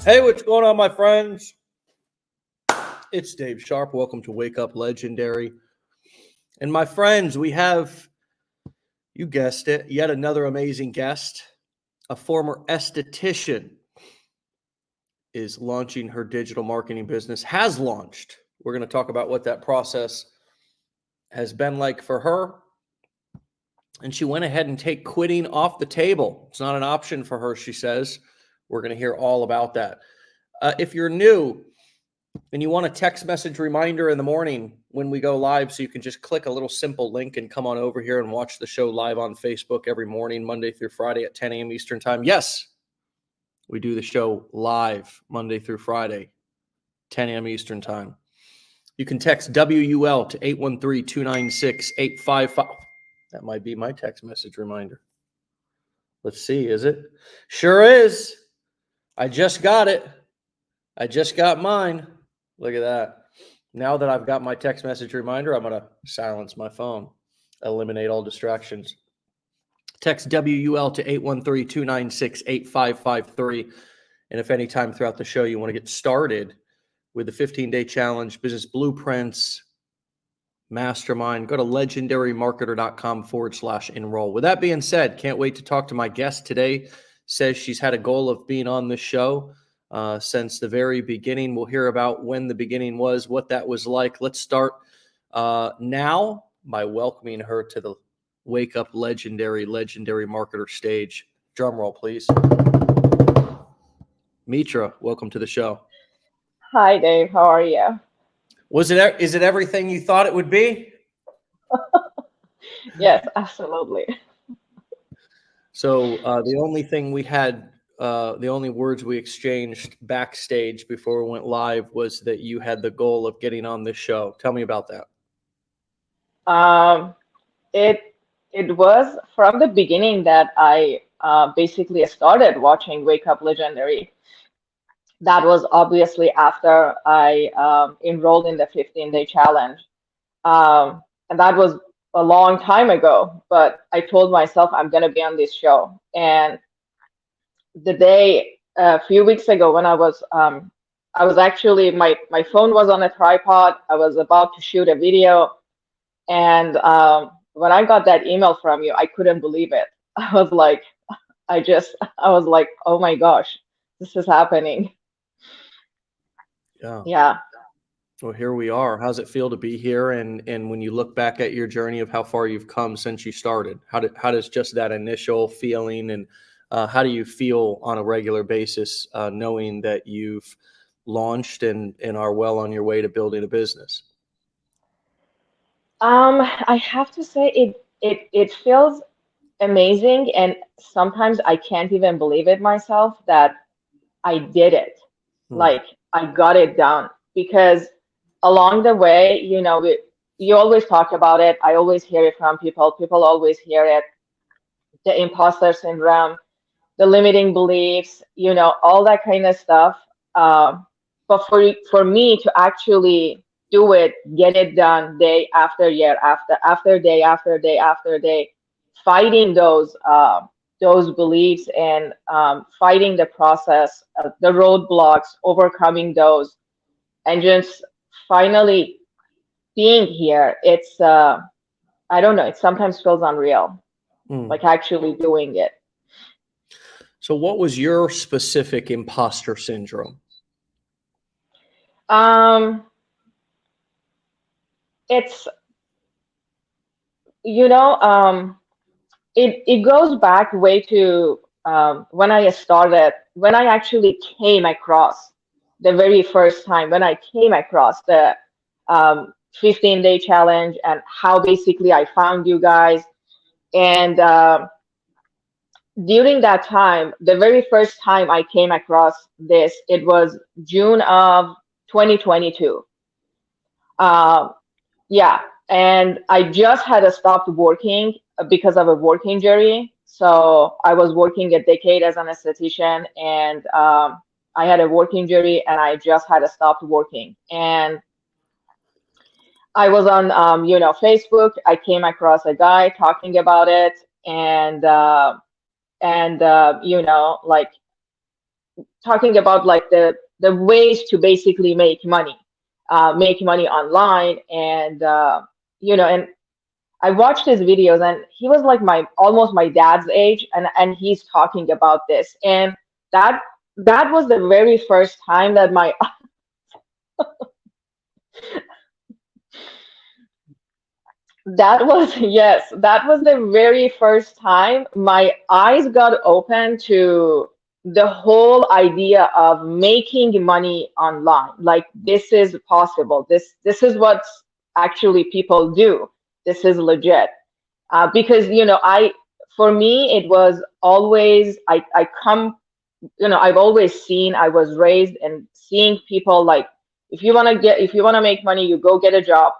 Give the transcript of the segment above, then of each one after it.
Hey, what's going on, my friends? It's Dave Sharpe. Welcome to Wake Up Legendary. And my friends, we have, you guessed it, yet another amazing guest. A former esthetician is launching her digital marketing business, has launched. We're going to talk about what that process has been like for her. And she went ahead and take quitting off the table. It's not an option for her, she says. We're going to hear all about that. If you're new and you want a text message reminder in the morning when we go live, so you can just click a little simple link and come on over here and watch the show live on Facebook every morning, Monday through Friday at 10 a.m. Eastern time. Yes, we do the show live Monday through Friday, 10 a.m. Eastern time. You can text WUL to 813-296-855. That might be my text message reminder. Let's see, is it? Sure is. I just got it. I just got mine. Look at that. Now that I've got my text message reminder, I'm going to silence my phone, eliminate all distractions. Text WUL to 813-296-8553. And if any time throughout the show you want to get started with the 15-day challenge, business blueprints, mastermind, go to legendarymarketer.com/enroll. With that being said, can't wait to talk to my guest today. Says she's had a goal of being on the show since the very beginning. We'll hear about when the beginning was, what that was like. Let's start now by welcoming her to the Wake Up Legendary Marketer stage. Drum roll, please. Mitra, welcome to the show. Hi, Dave. How are you? Is it everything you thought it would be? Yes, absolutely. So the only thing we had, the only words we exchanged backstage before we went live was that you had the goal of getting on this show. Tell me about that. It was from the beginning that I basically started watching Wake Up Legendary. That was obviously after I enrolled in the 15-day challenge. And that was a long time ago, but I told myself I'm going to be on this show. And the day, a few weeks ago, when I was actually, my phone was on a tripod. I was about to shoot a video. And when I got that email from you, I couldn't believe it. I was like, oh my gosh, this is happening. Yeah. Well, here we are. How's it feel to be here? And when you look back at your journey of how far you've come since you started, how does just that initial feeling and how do you feel on a regular basis knowing that you've launched and are well on your way to building a business? I have to say it feels amazing, and sometimes I can't even believe it myself that I did it. Like I got it done, because along the way, you always talk about it. I always hear it from people. People always hear it. The imposter syndrome, the limiting beliefs, all that kind of stuff. But for me to actually do it, get it done day after year, after day after day after day, fighting those beliefs and fighting the process, the roadblocks, overcoming those, and just finally being here. It's I don't know, it sometimes feels unreal, like actually doing it. So what was your specific imposter syndrome? It's, it goes back way to when I actually came across the very first time, when I came across the 15-day challenge, and how basically I found you guys. And during that time, the very first time I came across this, it was June of 2022. Yeah, and I just had stopped working because of a work injury. So I was working a decade as an esthetician, and I had a work injury, and I just had stopped working. And I was on, Facebook. I came across a guy talking about it, and like talking about like the ways to basically make money online, and and I watched his videos, and he was like almost my dad's age, and he's talking about this, and that that was the very first time that my that was yes, that was the very first time my eyes got open to the whole idea of making money online. Like, this is possible. This is what actually people do. This is legit. Because I for me it was always I come I've always seen, I was raised and seeing people like, if you want to make money, you go get a job,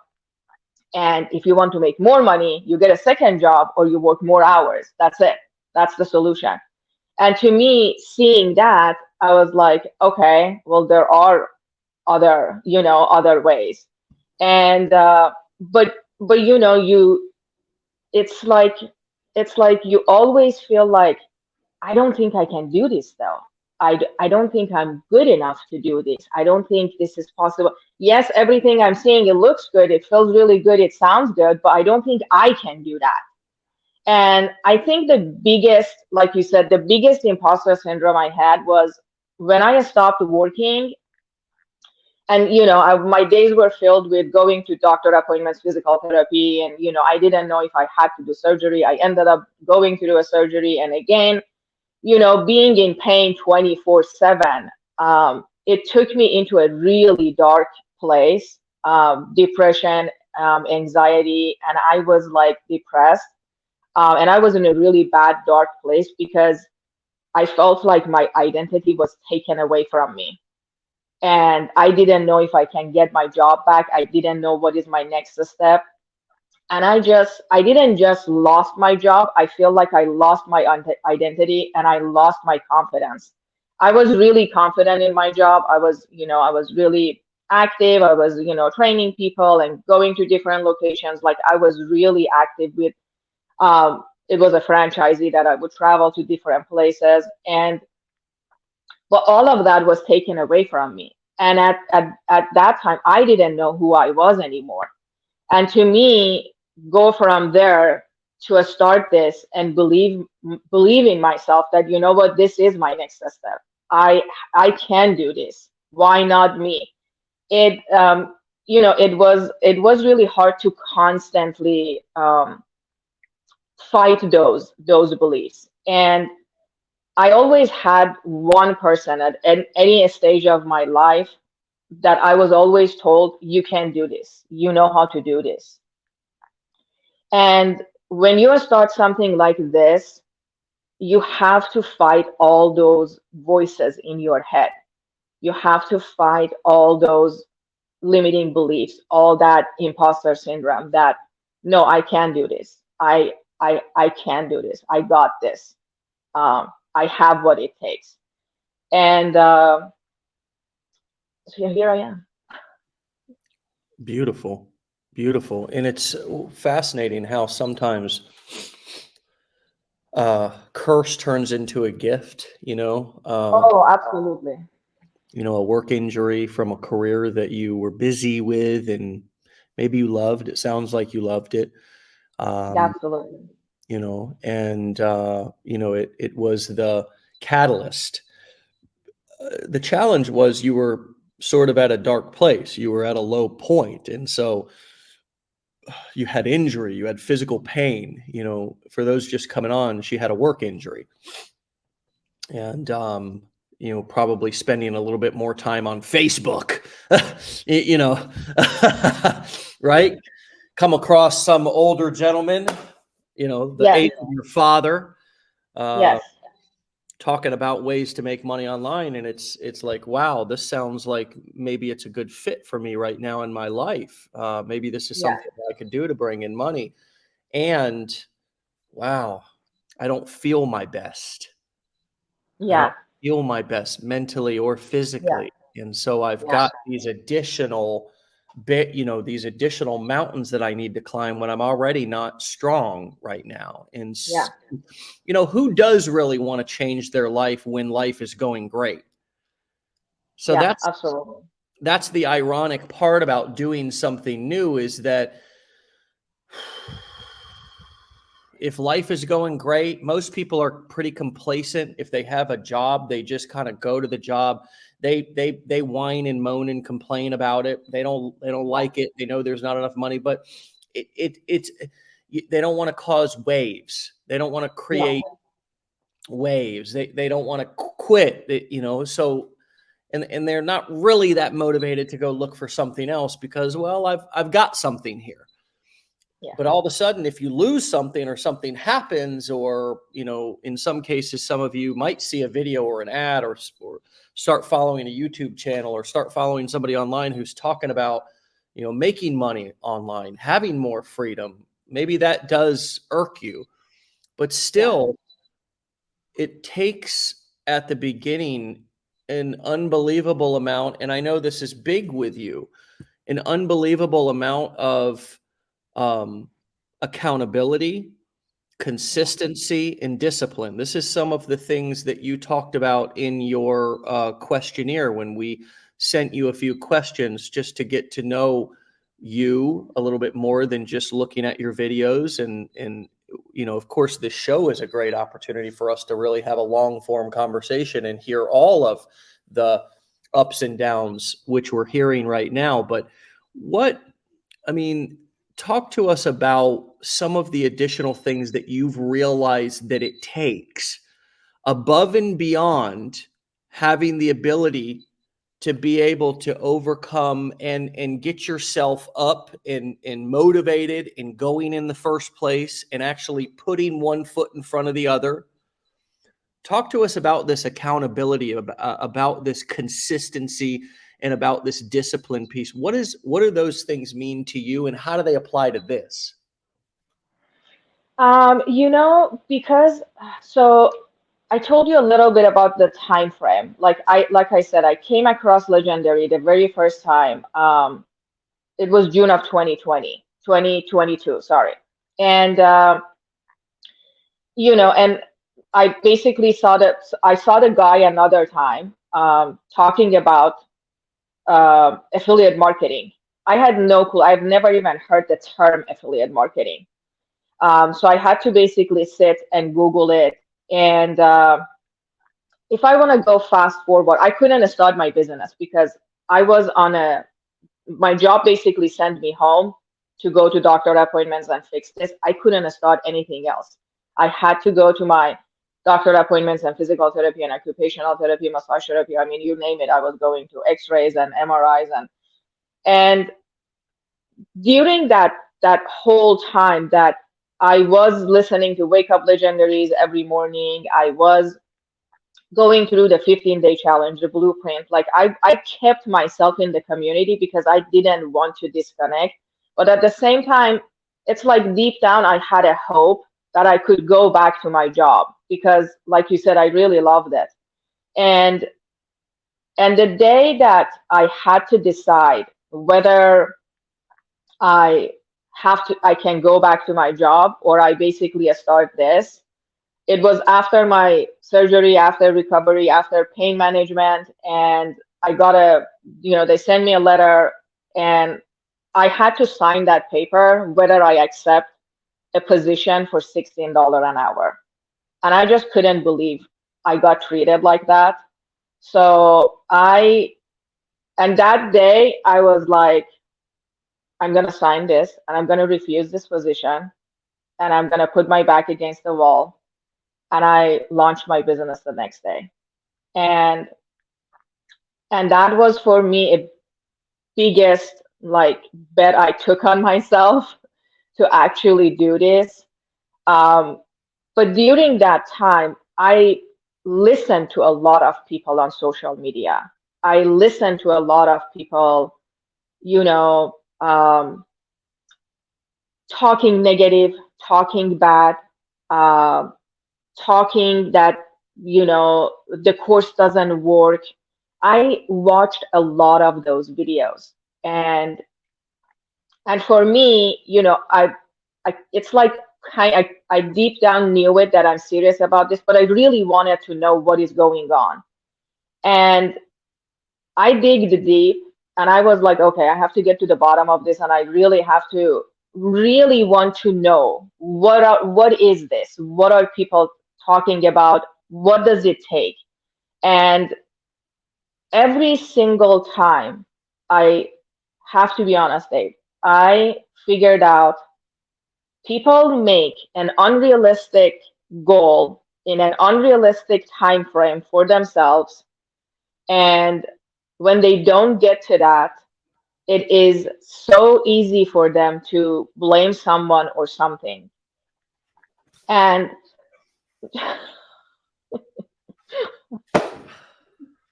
and if you want to make more money, you get a second job or you work more hours. That's it. That's the solution. And to me, seeing that, I was like, okay, well, there are other ways. And but it's like it's like you always feel like, I don't think I can do this though. I don't think I'm good enough to do this. I don't think this is possible. Yes, everything I'm seeing, it looks good, it feels really good, it sounds good, but I don't think I can do that. And I think the biggest, like you said, the biggest imposter syndrome I had was when I stopped working. And my days were filled with going to doctor appointments, physical therapy, and I didn't know if I had to do surgery. I ended up going to do a surgery, and again, being in pain 24/7, it took me into a really dark place, depression, anxiety, and I was like depressed. And I was in a really bad, dark place because I felt like my identity was taken away from me. And I didn't know if I can get my job back. I didn't know what is my next step. And I didn't just lost my job. I feel like I lost my identity, and I lost my confidence. I was really confident in my job. I was really active. I was, training people and going to different locations. Like, I was really active with, it was a franchisee that I would travel to different places. And but all of that was taken away from me. And at that time, I didn't know who I was anymore. And to me, go from there to start this and believe in myself that, what, this is my next step. I can do this. Why not me? It was really hard to constantly fight those beliefs. And I always had one person at any stage of my life that I was always told, you can do this. You know how to do this. And when you start something like this, you have to fight all those voices in your head. You have to fight all those limiting beliefs, all that imposter syndrome that, no, I can do this. I can do this. I got this. I have what it takes. And so here I am. Beautiful, beautiful. And it's fascinating how sometimes curse turns into a gift, Oh, absolutely. a work injury from a career that you were busy with and maybe you loved. It sounds like you loved it. Absolutely. And it was the catalyst. The challenge was you were sort of at a dark place. You were at a low point. And so you had injury, you had physical pain. For those just coming on, she had a work injury. And, probably spending a little bit more time on Facebook, right? Come across some older gentleman, the Yes. age of your father, Yes. talking about ways to make money online. And it's like, wow, this sounds like maybe it's a good fit for me right now in my life. Maybe this is Yeah. something I could do to bring in money. And wow, I don't feel my best. I Yeah. don't feel my best mentally or Yeah. physically. And so I've Yeah. got these additional you know, these additional mountains that I need to climb when I'm already not strong right now. And, Yeah. you know, who does really want to change their life when life is going great? So Yeah, absolutely. that's the ironic part about doing something new, is that if life is going great, most people are pretty complacent. If they have a job, they just kind of go to the job. They whine and moan and complain about it. They don't Yeah. like it. They know there's not enough money, but it's they don't want to cause waves. They don't want to Yeah. create waves. They don't want to quit. You know, so and they're not really that motivated to go look for something else because, well, I've got something here. Yeah. But all of a sudden, if you lose something or something happens, or, you know, in some cases, some of you might see a video or an ad, or start following a YouTube channel, or start following somebody online who's talking about, you know, making money online, having more freedom. Maybe that does irk you, but Yeah. still, it takes at the beginning an unbelievable amount. And I know this is big with you, an unbelievable amount of accountability, Yeah. consistency, and discipline. This is some of the things that you talked about in your questionnaire when we sent you a few questions just to get to know you a little bit more than just looking at your videos. And you know, of course, this show is a great opportunity for us to really have a long form conversation and hear all of the ups and downs, which we're hearing right now. But what, I mean, talk to us about some of the additional things that you've realized that it takes above and beyond having the ability to be able to overcome and get yourself up and motivated and going in the first place and actually putting one foot in front of the other. Talk to us about this accountability, about this consistency, and about this discipline piece. What do those things mean to you, and how do they apply to this? You know, because so I told you a little bit about the time frame. Like I said, I came across Legendary the very first time. It was June of 2022, sorry. And you know, and I basically saw the guy another time talking about affiliate marketing. I had no clue. I've never even heard the term affiliate marketing. So I had to basically sit and Google it. And if I want to go fast forward, I couldn't start my business because I was my job basically sent me home to go to doctor appointments and fix this. I couldn't start anything else. I had to go to my doctor appointments and physical therapy and occupational therapy, massage therapy. I mean, you name it. I was going to X-rays and MRIs and during that whole time that I was listening to Wake Up Legendaries every morning, I was going through the 15-day challenge, the blueprint. Like I kept myself in the community because I didn't want to disconnect. But at the same time, it's like deep down, I had a hope that I could go back to my job because, like you said, I really loved it. And the day that I had to decide whether I can go back to my job or I basically start this. It was after my surgery, after recovery, after pain management, and I got they sent me a letter and I had to sign that paper whether I accept a position for $16 an hour. And I just couldn't believe I got treated like that. So and that day I was like, I'm going to sign this and I'm going to refuse this position and I'm going to put my back against the wall. And I launched my business the next day. And that was for me a biggest bet I took on myself to actually do this. But during that time, I listened to a lot of people on social media. I listened to a lot of people, talking negative, talking bad, uh, talking that the course doesn't work. I watched a lot of those videos, and And for me, it's like I deep down knew it that I'm serious about this, but I really wanted to know what is going on. And I digged deep and I was like, okay, I have to get to the bottom of this, and I really have to really want to know what is this? What are people talking about? What does it take? And every single time, I have to be honest, Dave, I figured out people make an unrealistic goal in an unrealistic time frame for themselves, and when they don't get to that, it is so easy for them to blame someone or something. And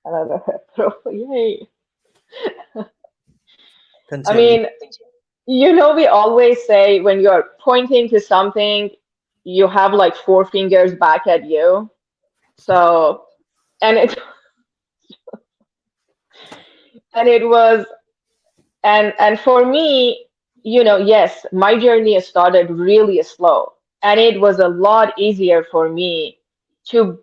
another throw, yay. I Continue. mean, we always say when you're pointing to something, you have like four fingers back at you. So, and it and it was and for me, yes, my journey started really slow, and it was a lot easier for me to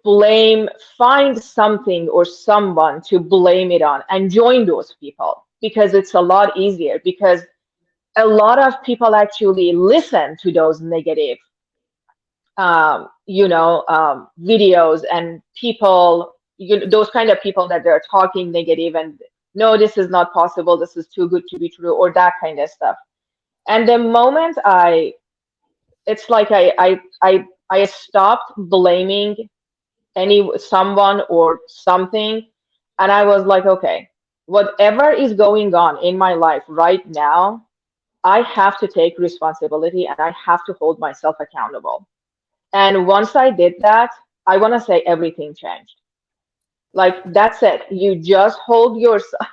find something or someone to blame it on and join those people, because it's a lot easier, because a lot of people actually listen to those negative videos, and people, those kind of people that they're talking negative and no, this is not possible, this is too good to be true, or that kind of stuff. And the moment it's like I stopped blaming someone or something, and I was like, okay, whatever is going on in my life right now, I have to take responsibility and I have to hold myself accountable. And once I did that, I want to say everything changed. Like, that's it. You just hold yourself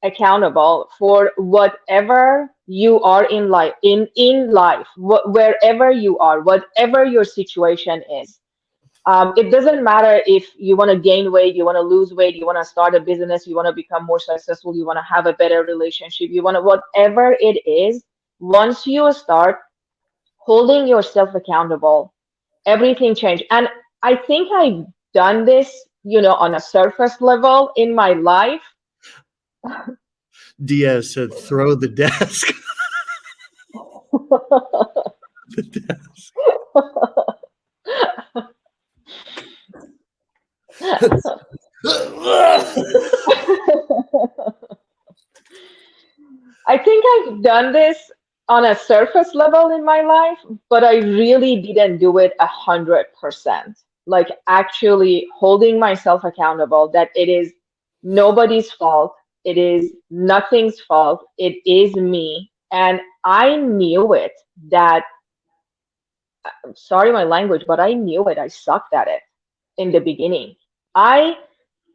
accountable for whatever you are in life, wherever you are, whatever your situation is. It doesn't matter if you want to gain weight, you want to lose weight, you want to start a business, you want to become more successful, you want to have a better relationship, you want to, whatever it is, once you start holding yourself accountable, everything changed. And I think I've done this, on a surface level in my life. Diaz said, "Throw the desk." The desk. I think I've done this on a surface level in my life, but I really didn't do it 100%. Like, actually holding myself accountable that it is nobody's fault, it is nothing's fault, it is me. And I knew it that, sorry my language, but I knew it. I sucked at it in the beginning. I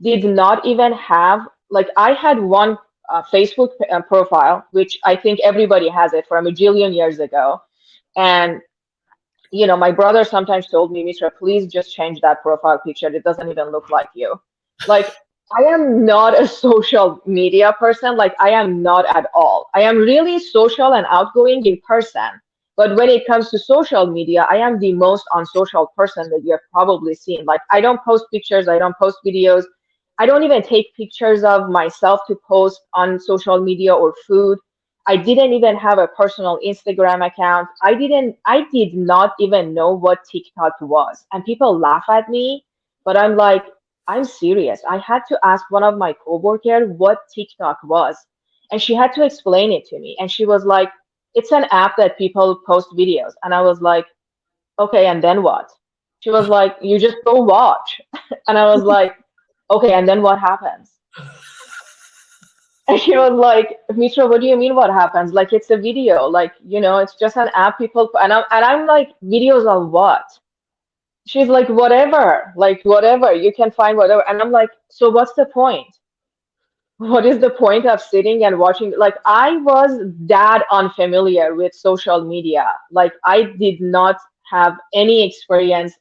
did not even have, like, I had one Facebook profile, which I think everybody has it, from a jillion years ago. And, my brother sometimes told me, Mitra, please just change that profile picture. It doesn't even look like you. Like, I am not a social media person. Like, I am not at all. I am really social and outgoing in person. But when it comes to social media, I am the most unsocial person that you have probably seen. Like, I don't post pictures, I don't post videos. I don't even take pictures of myself to post on social media or food. I didn't even have a personal Instagram account. I did not even know what TikTok was. And people laugh at me, but I'm like, I'm serious. I had to ask one of my coworkers what TikTok was. And she had to explain it to me. And she was like, it's an app that people post videos. And I was like, okay, and then what? She was like, you just go watch. And I was like, okay, and then what happens? And she was like, Mitra, what do you mean what happens? Like, it's a video, like, it's just an app people, and I'm like, videos on what? She's like, whatever, you can find whatever. And I'm like, so what's the point? What is the point of sitting and watching? Like, I was that unfamiliar with social media. Like, I did not have any experience.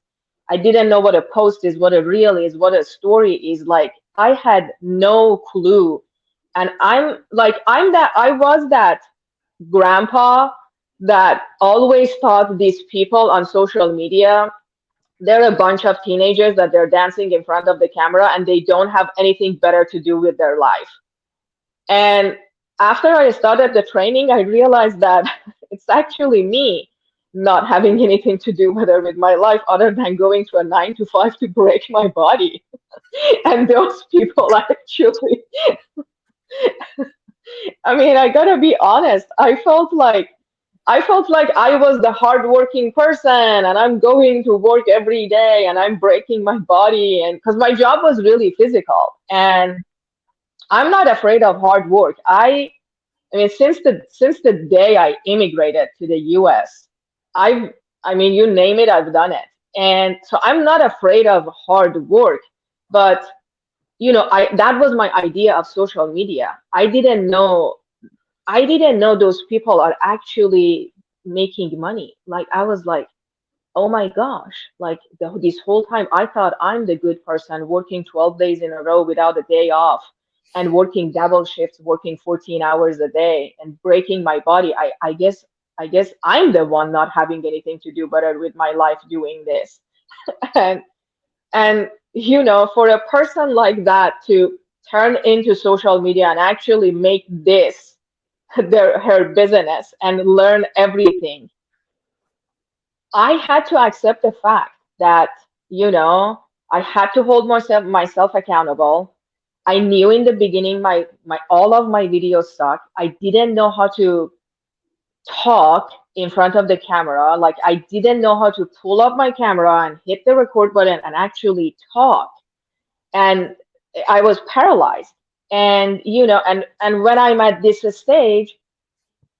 I didn't know what a post is, what a reel is, what a story is. Like, I had no clue. And I was that grandpa that always thought these people on social media, they're a bunch of teenagers that they're dancing in front of the camera and they don't have anything better to do with their life. And after I started the training, I realized that it's actually me not having anything to do better with my life other than going to a 9 to 5 to break my body. And those people actually, I mean, I gotta be honest, I felt like I was the hardworking person and I'm going to work every day and I'm breaking my body, and because my job was really physical. And I'm not afraid of hard work. I mean, since the day I immigrated to the US, I've I mean, you name it, I've done it. And so I'm not afraid of hard work. But I that was my idea of social media. I didn't know those people are actually making money. Like I was like, oh my gosh, like this whole time I thought I'm the good person working 12 days in a row without a day off and working double shifts, working 14 hours a day and breaking my body. I guess I'm the one not having anything to do better with my life doing this. And for a person like that to turn into social media and actually make this her business and learn everything, I had to accept the fact that, I had to hold myself accountable. I knew in the beginning my all of my videos suck. I didn't know how to talk in front of the camera. Like I didn't know how to pull up my camera and hit the record button and actually talk. And I was paralyzed. And and when I'm at this stage,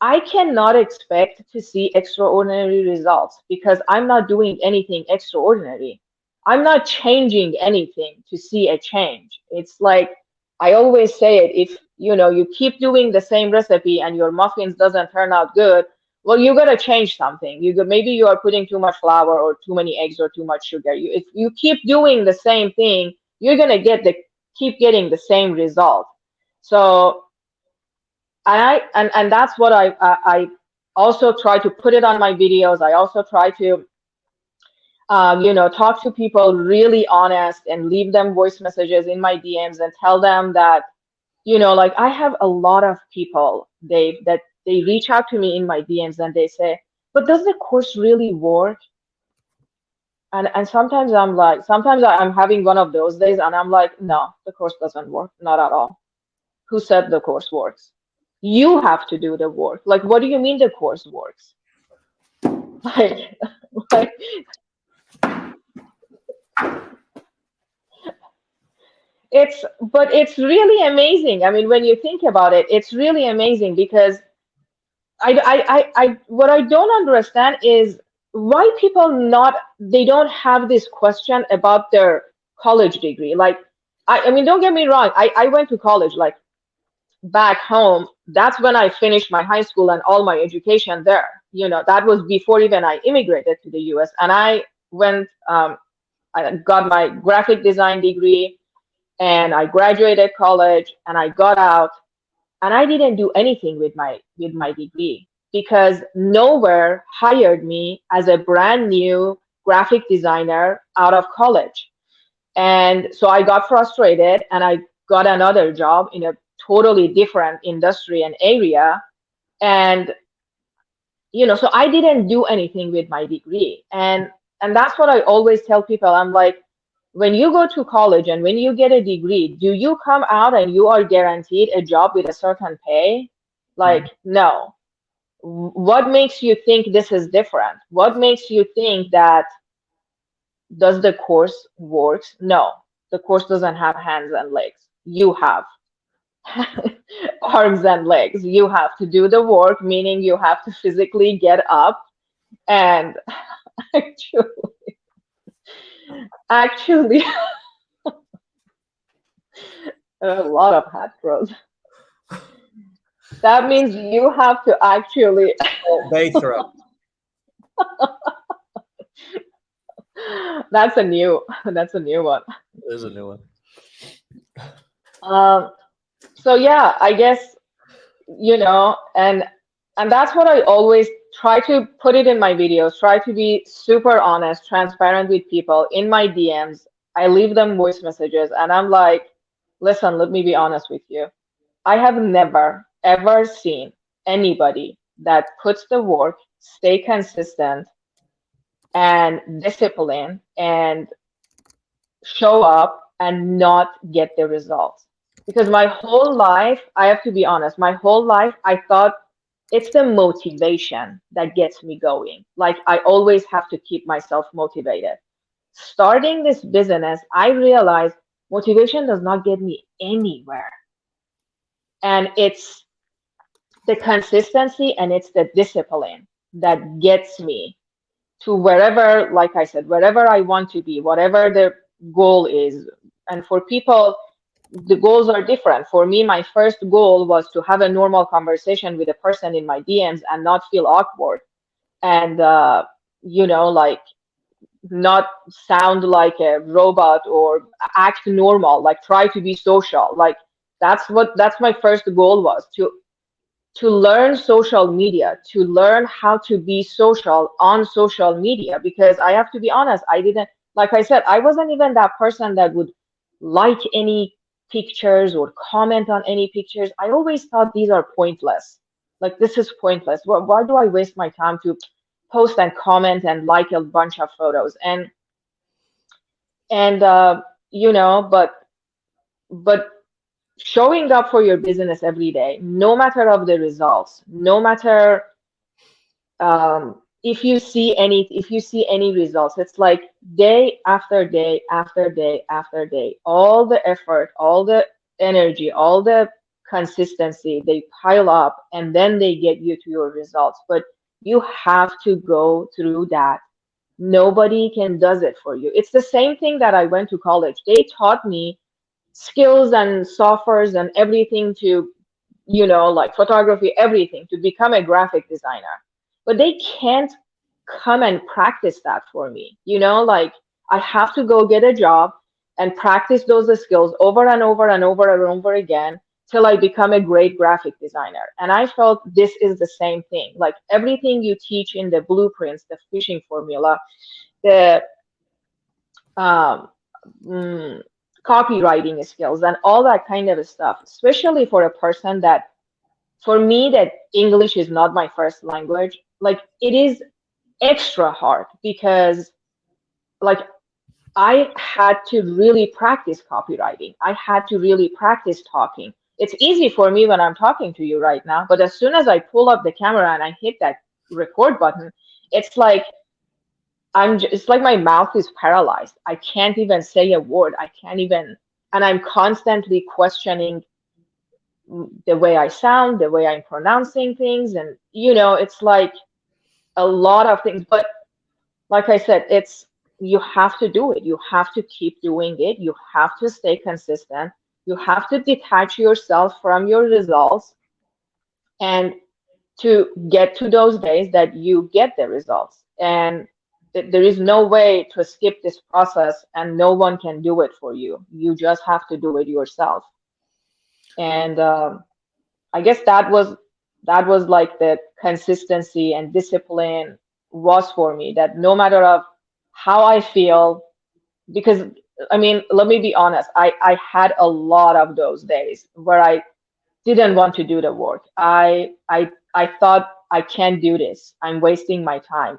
I cannot expect to see extraordinary results because I'm not doing anything extraordinary. I'm not changing anything to see a change. It's like I always say it, if you keep doing the same recipe and your muffins doesn't turn out good, well, you got to change something. Maybe you are putting too much flour or too many eggs or too much sugar. If you keep doing the same thing, you're going to keep getting the same result. So and that's what I also try to put it on my videos. I also try to talk to people really honest and leave them voice messages in my DMs and tell them that like I have a lot of people that they reach out to me in my DMs and they say, but does the course really work? And sometimes I'm having one of those days and I'm like, no, the course doesn't work, not at all. Who said the course works? You have to do the work. Like, what do you mean the course works? Like, like it's really amazing. I mean, when you think about it, it's really amazing because what I don't understand is why people they don't have this question about their college degree. Like, I mean, don't get me wrong. I went to college, like back home. That's when I finished my high school and all my education there. That was before even I immigrated to the US. And I went, I got my graphic design degree and I graduated college and I got out and I didn't do anything with my degree because nowhere hired me as a brand new graphic designer out of college. And so I got frustrated and I got another job in a totally different industry and area. And so I didn't do anything with my degree. And that's what I always tell people. I'm like, when you go to college and when you get a degree, do you come out and you are guaranteed a job with a certain pay? Like, no. What makes you think this is different? What makes you think that does the course works? No, the course doesn't have hands and legs. You have arms and legs. You have to do the work, meaning you have to physically get up and actually a lot of hat pros. That means you have to actually Bay throw. that's a new one. There's a new one. So yeah, I guess, and that's what I always try to put it in my videos, try to be super honest, transparent with people in my DMs. I leave them voice messages and I'm like, listen, let me be honest with you. I have never ever seen anybody that puts the work, stay consistent and discipline and show up and not get the results. Because my whole life, I have to be honest, my whole life, I thought it's the motivation that gets me going. Like I always have to keep myself motivated. Starting this business, I realized motivation does not get me anywhere. And it's the consistency and it's the discipline that gets me to wherever, like I said, wherever I want to be, whatever the goal is. And for people, the goals are different. For me, my first goal was to have a normal conversation with a person in my DMs and not feel awkward and, like not sound like a robot or act normal, like try to be social. Like that's my first goal was to learn social media, to learn how to be social on social media, because I have to be honest, I didn't, like I said, I wasn't even that person that would like any pictures or comment on any pictures. I always thought these are pointless. Like, this is pointless. Why do I waste my time to post and comment and like a bunch of photos? And but showing up for your business every day, no matter of the results, no matter if you see any results, it's like day after day after day after day, all the effort, all the energy, all the consistency, they pile up and then they get you to your results. But you have to go through that. Nobody can does it for you. It's the same thing that I went to college. They taught me skills and softwares and everything to, like photography, everything to become a graphic designer. But they can't come and practice that for me. Like I have to go get a job and practice those skills over and over and over and over again till I become a great graphic designer. And I felt this is the same thing. Like everything you teach in the blueprints, the fishing formula, the um, mm, copywriting skills and all that kind of stuff, especially for a person that, for me, that English is not my first language. Like it is extra hard because like I had to really practice copywriting. I had to really practice talking. It's easy for me when I'm talking to you right now, but as soon as I pull up the camera and I hit that record button, it's like it's like my mouth is paralyzed. I can't even say a word. I can't even, and I'm constantly questioning the way I sound, the way I'm pronouncing things, and it's like a lot of things. But like I said, you have to do it. You have to keep doing it. You have to stay consistent. You have to detach yourself from your results and to get to those days that you get the results. And there is no way to skip this process and no one can do it for you. You just have to do it yourself. And I guess that was like the consistency and discipline was for me, that no matter of how I feel, because I mean, let me be honest, I had a lot of those days where I didn't want to do the work. I thought I can't do this. I'm wasting my time.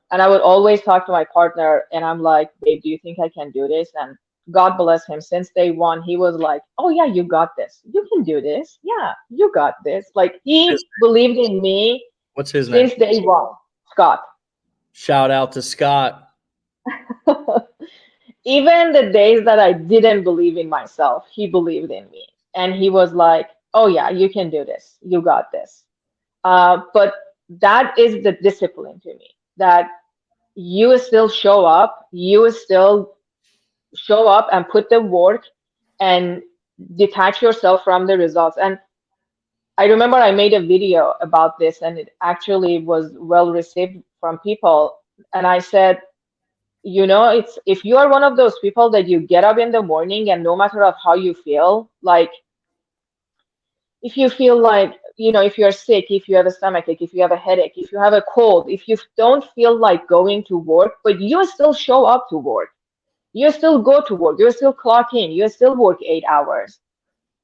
And I would always talk to my partner and I'm like, babe, do you think I can do this? And God bless him, since day one, he was like, oh yeah, you got this. You can do this. Yeah, you got this. Like he believed in me. What's his name? Since day one. Scott. Shout out to Scott. Even the days that I didn't believe in myself, he believed in me. And he was like, oh yeah, you can do this. You got this. But that is the discipline to me, that you still show up, you still show up and put the work and detach yourself from the results. And I remember I made a video about this and it actually was well received from people. And I said, it's if you are one of those people that you get up in the morning and no matter of how you feel, like if you feel like, if you're sick, if you have a stomachache, if you have a headache, if you have a cold, if you don't feel like going to work, but you still show up to work, you still go to work, you still clock in, you still work 8 hours.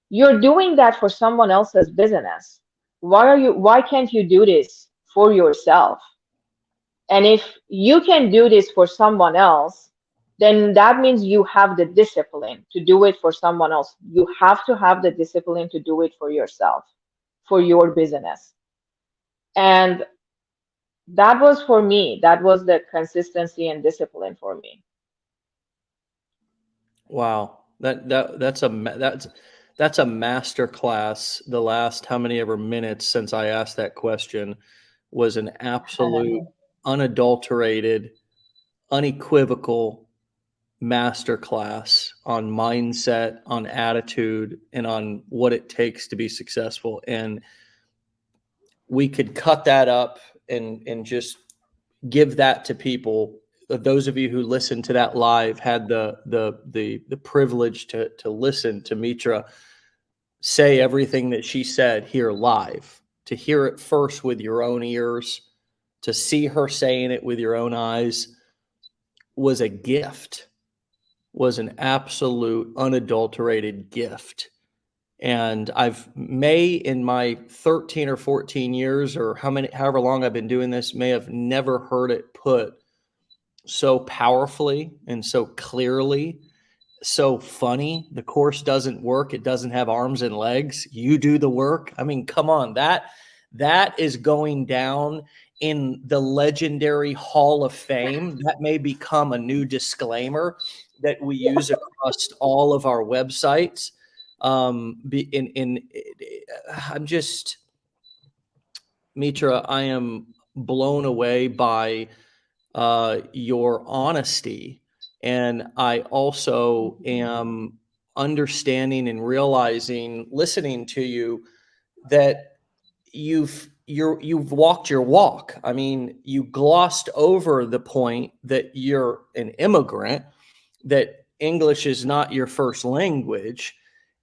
You're doing that for someone else's business. Why can't you do this for yourself? And if you can do this for someone else, then that means you have the discipline to do it for someone else. You have to have the discipline to do it for yourself, for your business. And that was for me, that was the consistency and discipline for me. Wow. That's a master class. The last how many ever minutes since I asked that question was an absolute, unadulterated, unequivocal master class on mindset, on attitude, and on what it takes to be successful. And we could cut that up and just give that to people. Those of you who listened to that live had the privilege to listen to Mitra say everything that she said here live, to hear it first with your own ears, to see her saying it with your own eyes was a gift, was an absolute unadulterated gift. And in my 13 or 14 years or however long I've been doing this, may have never heard it put so powerfully and so clearly, so funny. The course doesn't work. It doesn't have arms and legs. You do the work. I mean, come on, that is going down in the legendary Hall of Fame. That may become a new disclaimer that we use across all of our websites. I'm just, Mitra, I am blown away by your honesty. And I also am understanding and realizing, listening to you, that you've walked your walk. I mean, you glossed over the point that you're an immigrant, that English is not your first language.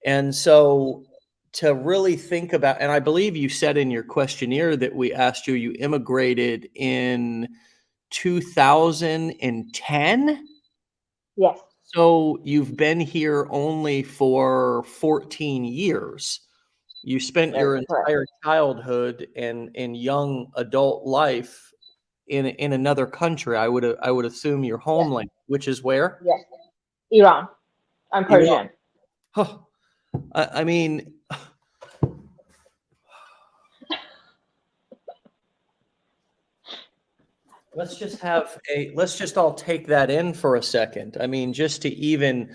And so to really think about, and I believe you said in your questionnaire that we asked you, you immigrated in 2010? Yes. So you've been here only for 14 years. You spent your entire childhood and young adult life in another country. I would assume your homeland, which is where? Yes. Iran. I'm Persian. Iran. I mean, let's just all take that in for a second. I mean, just to even,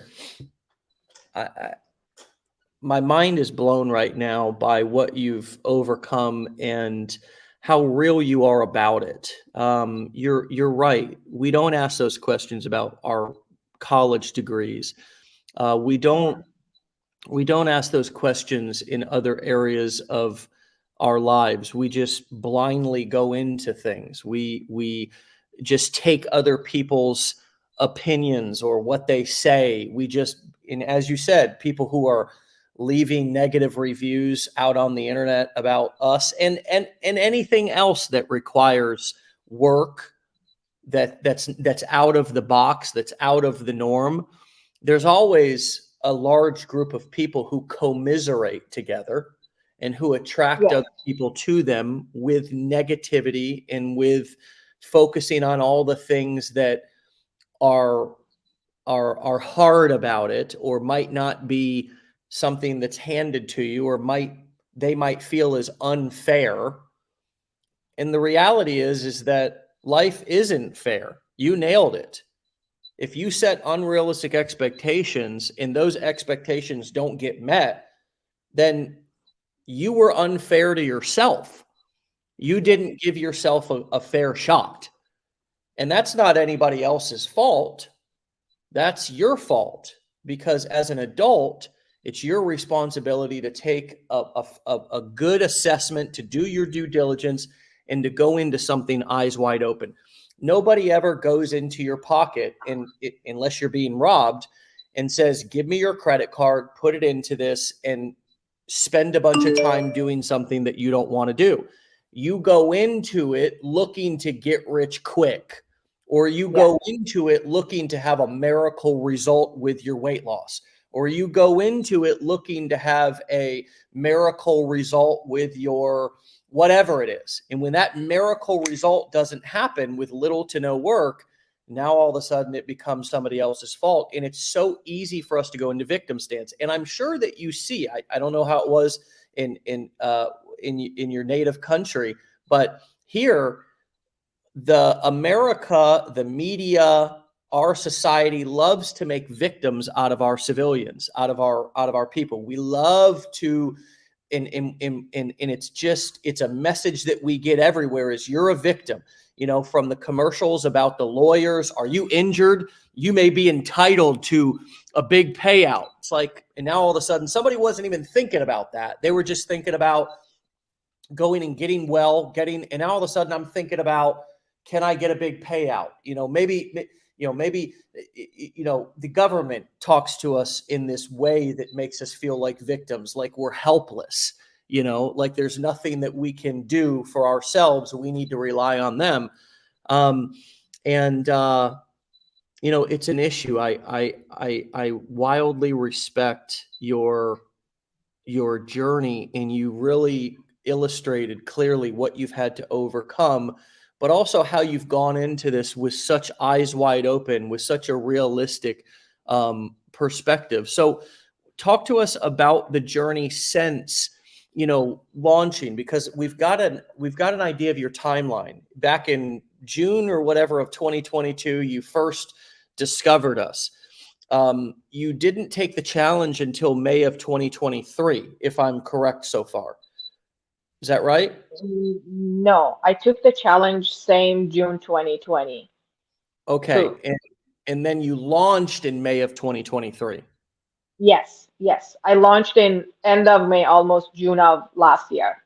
my mind is blown right now by what you've overcome and how real you are about it. You're right. We don't ask those questions about our college degrees. We don't ask those questions in other areas of our lives. We just blindly go into things. We just take other people's opinions or what they say. And as you said, people who are leaving negative reviews out on the internet about us and anything else that requires work, that's out of the box, that's out of the norm. There's always a large group of people who commiserate together and who attract other people to them with negativity and with focusing on all the things that are hard about it, or might not be something that's handed to you, or they might feel is unfair. And the reality is that life isn't fair. You nailed it. If you set unrealistic expectations and those expectations don't get met, then you were unfair to yourself. You didn't give yourself a fair shot. And that's not anybody else's fault. That's your fault, because as an adult, it's your responsibility to take a good assessment, to do your due diligence, and to go into something eyes wide open. Nobody ever goes into your pocket, unless you're being robbed, and says, give me your credit card, put it into this, and spend a bunch of time doing something that you don't want to do. You go into it looking to get rich quick, or you go into it looking to have a miracle result with your weight loss, or you go into it looking to have a miracle result with your whatever it is. And when that miracle result doesn't happen with little to no work, now all of a sudden it becomes somebody else's fault. And it's so easy for us to go into victim stance. And I'm sure that you see, I don't know how it was in your native country, but here, the media, our society loves to make victims out of our civilians, out of our people. We love to, and it's a message that we get everywhere is you're a victim. You know, from the commercials about the lawyers, are you injured? You may be entitled to a big payout. It's like, and now all of a sudden somebody wasn't even thinking about that. They were just thinking about going and getting well, and now all of a sudden I'm thinking about, can I get a big payout? Maybe the government talks to us in this way that makes us feel like victims, like we're helpless, like there's nothing that we can do for ourselves. We need to rely on them. It's an issue. I wildly respect your journey, and you really illustrated clearly what you've had to overcome, but also how you've gone into this with such eyes wide open, with such a realistic perspective. So talk to us about the journey since, launching, because we've got an idea of your timeline. Back in June or whatever of 2022, you first discovered us. You didn't take the challenge until May of 2023, if I'm correct so far. Is that right? No, I took the challenge same June 2020. Okay. And then you launched in May of 2023. Yes. I launched in end of May, almost June of last year.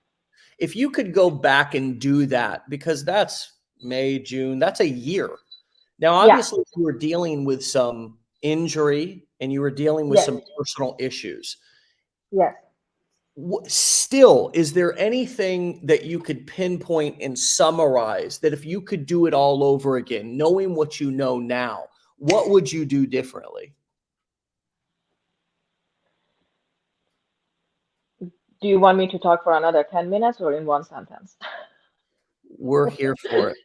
If you could go back and do that, because that's May, June, that's a year. Now, obviously, you were dealing with some injury and you were dealing with some personal issues. Yes. Still, is there anything that you could pinpoint and summarize that if you could do it all over again, knowing what you know now, what would you do differently? Do you want me to talk for another 10 minutes or in one sentence? We're here for it.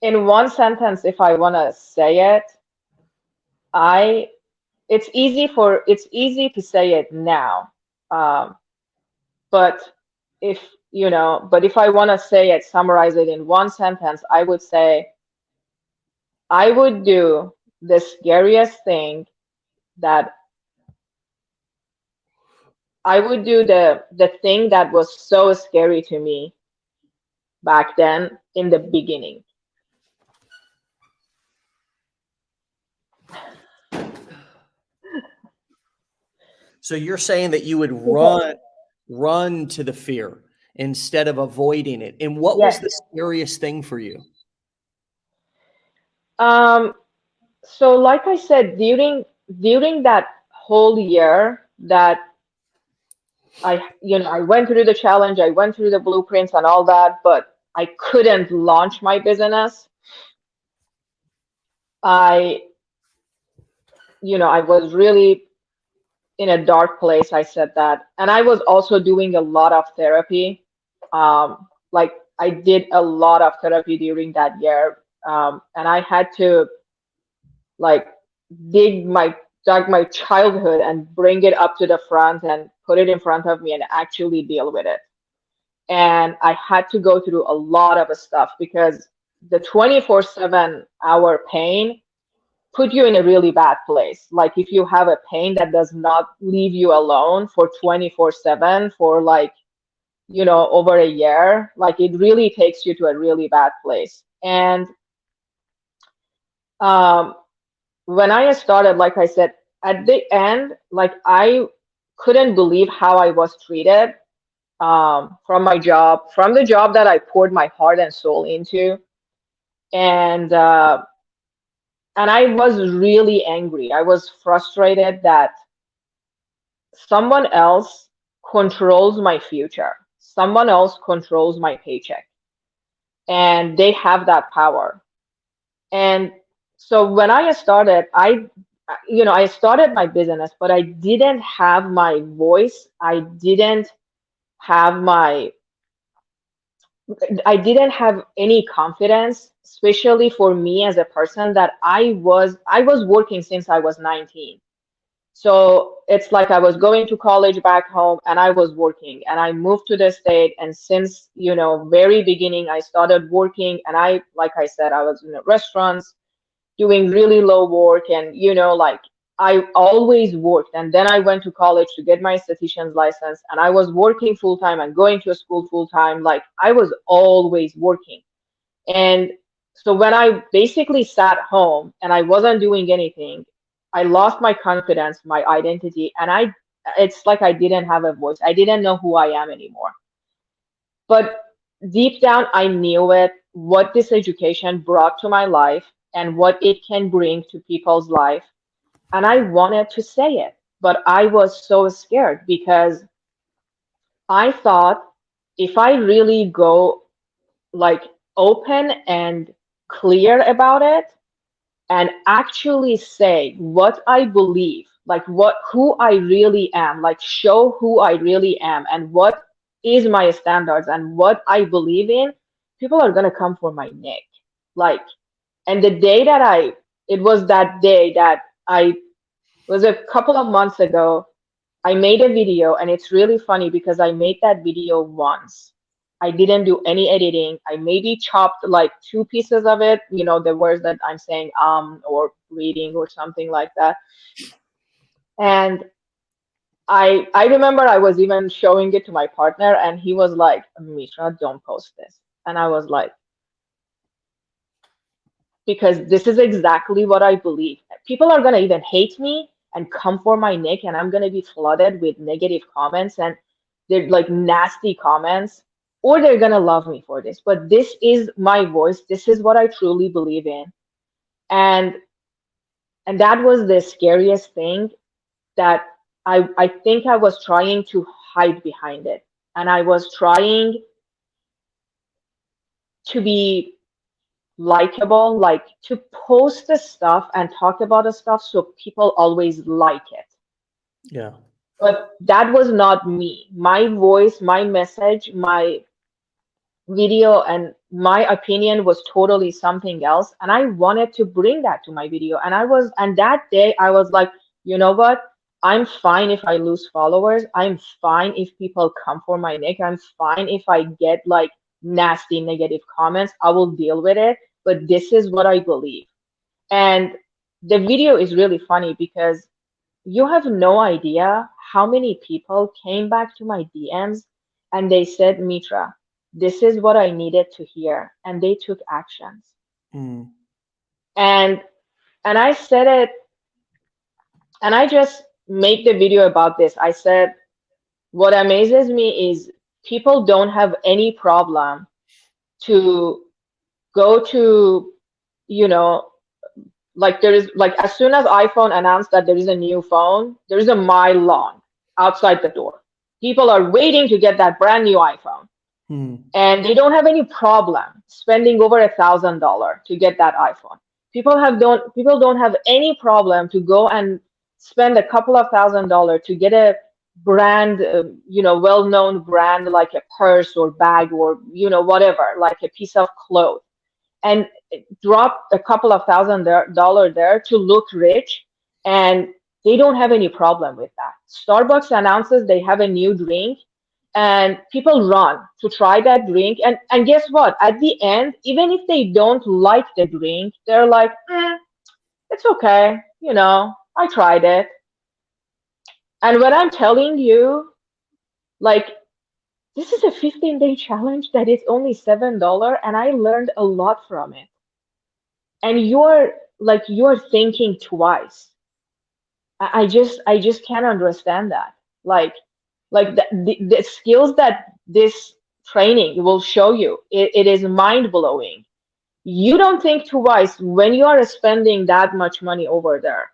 In one sentence, if I want to say it, it's easy to say it now. But if I want to say it, summarize it in one sentence, I would say I would do the scariest thing that I would do the thing that was so scary to me back then in the beginning. So you're saying that you would run to the fear instead of avoiding it. And what was the scariest thing for you? So like I said, during that whole year that I went through the challenge, I went through the blueprints and all that, but I couldn't launch my business. I was really in a dark place. I said that. And I was also doing a lot of therapy. Like I did a lot of therapy during that year. And I had to like dug my childhood and bring it up to the front and put it in front of me and actually deal with it. And I had to go through a lot of stuff because the 24/7 hour pain put you in a really bad place. Like if you have a pain that does not leave you alone for 24/7 for over a year, like it really takes you to a really bad place. And when I started, like I said, at the end, like I couldn't believe how I was treated from the job that I poured my heart and soul into. And I was really angry. I was frustrated that someone else controls my future. Someone else controls my paycheck, and they have that power. And so when I started, I started my business, but I didn't have my voice. Didn't have my I didn't have any confidence, especially for me as a person that I was working since I was 19. So it's like I was going to college back home and I was working, and I moved to the state, and since, very beginning I started working, and like I said, I was in the restaurants doing really low work, and like I always worked. And then I went to college to get my esthetician's license, and I was working full time and going to a school full time. Like I was always working. And so when I basically sat home and I wasn't doing anything, I lost my confidence, my identity, and it's like I didn't have a voice. I didn't know who I am anymore. But deep down, I knew it, what this education brought to my life and what it can bring to people's life. And I wanted to say it, but I was so scared because I thought if I really go like open and clear about it and actually say what I believe, like who I really am, like show who I really am and what is my standards and what I believe in, people are gonna come for my neck. Like, and the day that it was that day that was a couple of months ago, I made a video, and it's really funny because I made that video once. I didn't do any editing. I maybe chopped like two pieces of it, the words that I'm saying, or reading or something like that. And I remember I was even showing it to my partner, and he was like, Mitra, don't post this. And I was like, because this is exactly what I believe. People are gonna even hate me and come for my neck, and I'm gonna be flooded with negative comments, and they're like nasty comments, or they're gonna love me for this. But this is my voice. This is what I truly believe in. And that was the scariest thing, that I think I was trying to hide behind it. And I was trying to be likable, like to post the stuff and talk about the stuff so people always like it. Yeah. But that was not me. My voice, my message, my video, and my opinion was totally something else. And I wanted to bring that to my video. And that day I was like, you know what? I'm fine if I lose followers. I'm fine if people come for my neck. I'm fine if I get like nasty negative comments. I will deal with it. But this is what I believe. And the video is really funny because you have no idea how many people came back to my DMs and they said, Mitra, this is what I needed to hear. And they took actions. Mm. And I said it, and I just made the video about this. I said, what amazes me is people don't have any problem to go to, like there is, like as soon as iPhone announced that there is a new phone, there is a mile long outside the door. People are waiting to get that brand new iPhone. And they don't have any problem spending over $1,000 to get that iPhone. People don't have any problem to go and spend a couple of $1,000s to get a brand, well-known brand like a purse or bag or whatever, like a piece of clothes, and drop a couple of $1,000s there to look rich. And they don't have any problem with that. Starbucks announces they have a new drink, and people run to try that drink. And guess what? At the end, even if they don't like the drink, they're like, it's okay. I tried it. And when I'm telling you, like, this is a 15-day challenge that is only $7, and I learned a lot from it. And you're thinking twice. I just can't understand that. Like the skills that this training will show you, it is mind-blowing. You don't think twice when you are spending that much money over there.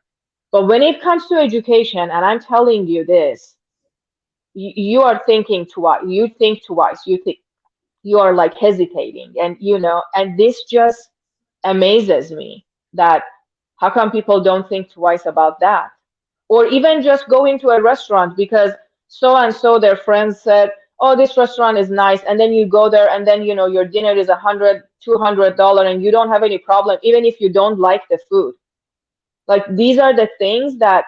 But when it comes to education, and I'm telling you this, you are thinking twice. You think twice. You think you are like hesitating, and and this just amazes me that how come people don't think twice about that? Or even just going to a restaurant because so and so their friends said, oh, this restaurant is nice, and then you go there, and then your dinner is $100, $200, and you don't have any problem even if you don't like the food. Like, these are the things that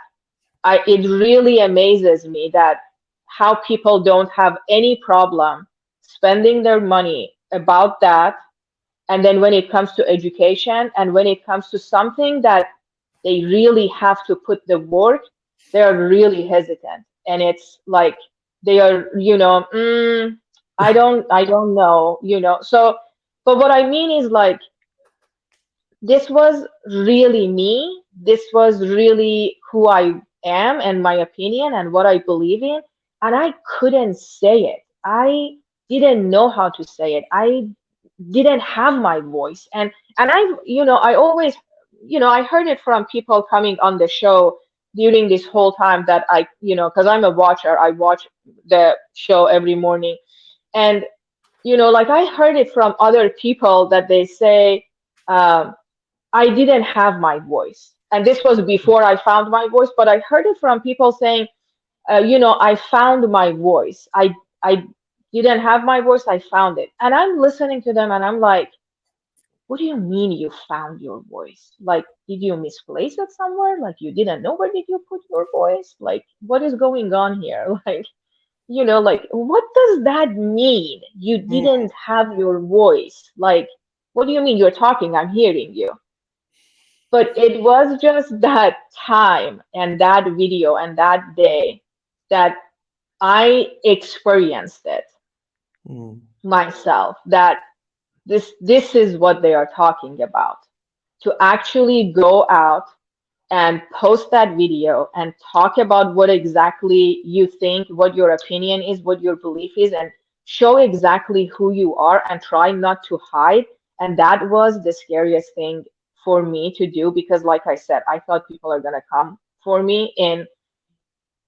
it really amazes me, that how people don't have any problem spending their money about that. And then when it comes to education, and when it comes to something that they really have to put the work, they're really hesitant. And it's like they are, I don't know. So, but what I mean is, like, this was really me. This was really who I am and my opinion and what I believe in. And I couldn't say it. I didn't know how to say it. I didn't have my voice. And I always, I heard it from people coming on the show during this whole time that because I'm a watcher, I watch the show every morning. And, like, I heard it from other people that they say, I didn't have my voice. And this was before I found my voice, but I heard it from people saying, I found my voice. I didn't have my voice, I found it. And I'm listening to them and I'm like, what do you mean you found your voice? Like, did you misplace it somewhere? Like, you didn't know where did you put your voice? Like, what is going on here? Like, like, what does that mean? You didn't have your voice. Like, what do you mean? You're talking, I'm hearing you. But it was just that time and that video and that day that I experienced it myself, that this is what they are talking about. To actually go out and post that video and talk about what exactly you think, what your opinion is, what your belief is, and show exactly who you are and try not to hide. And that was the scariest thing for me to do, because like I said, I thought people are going to come for me, and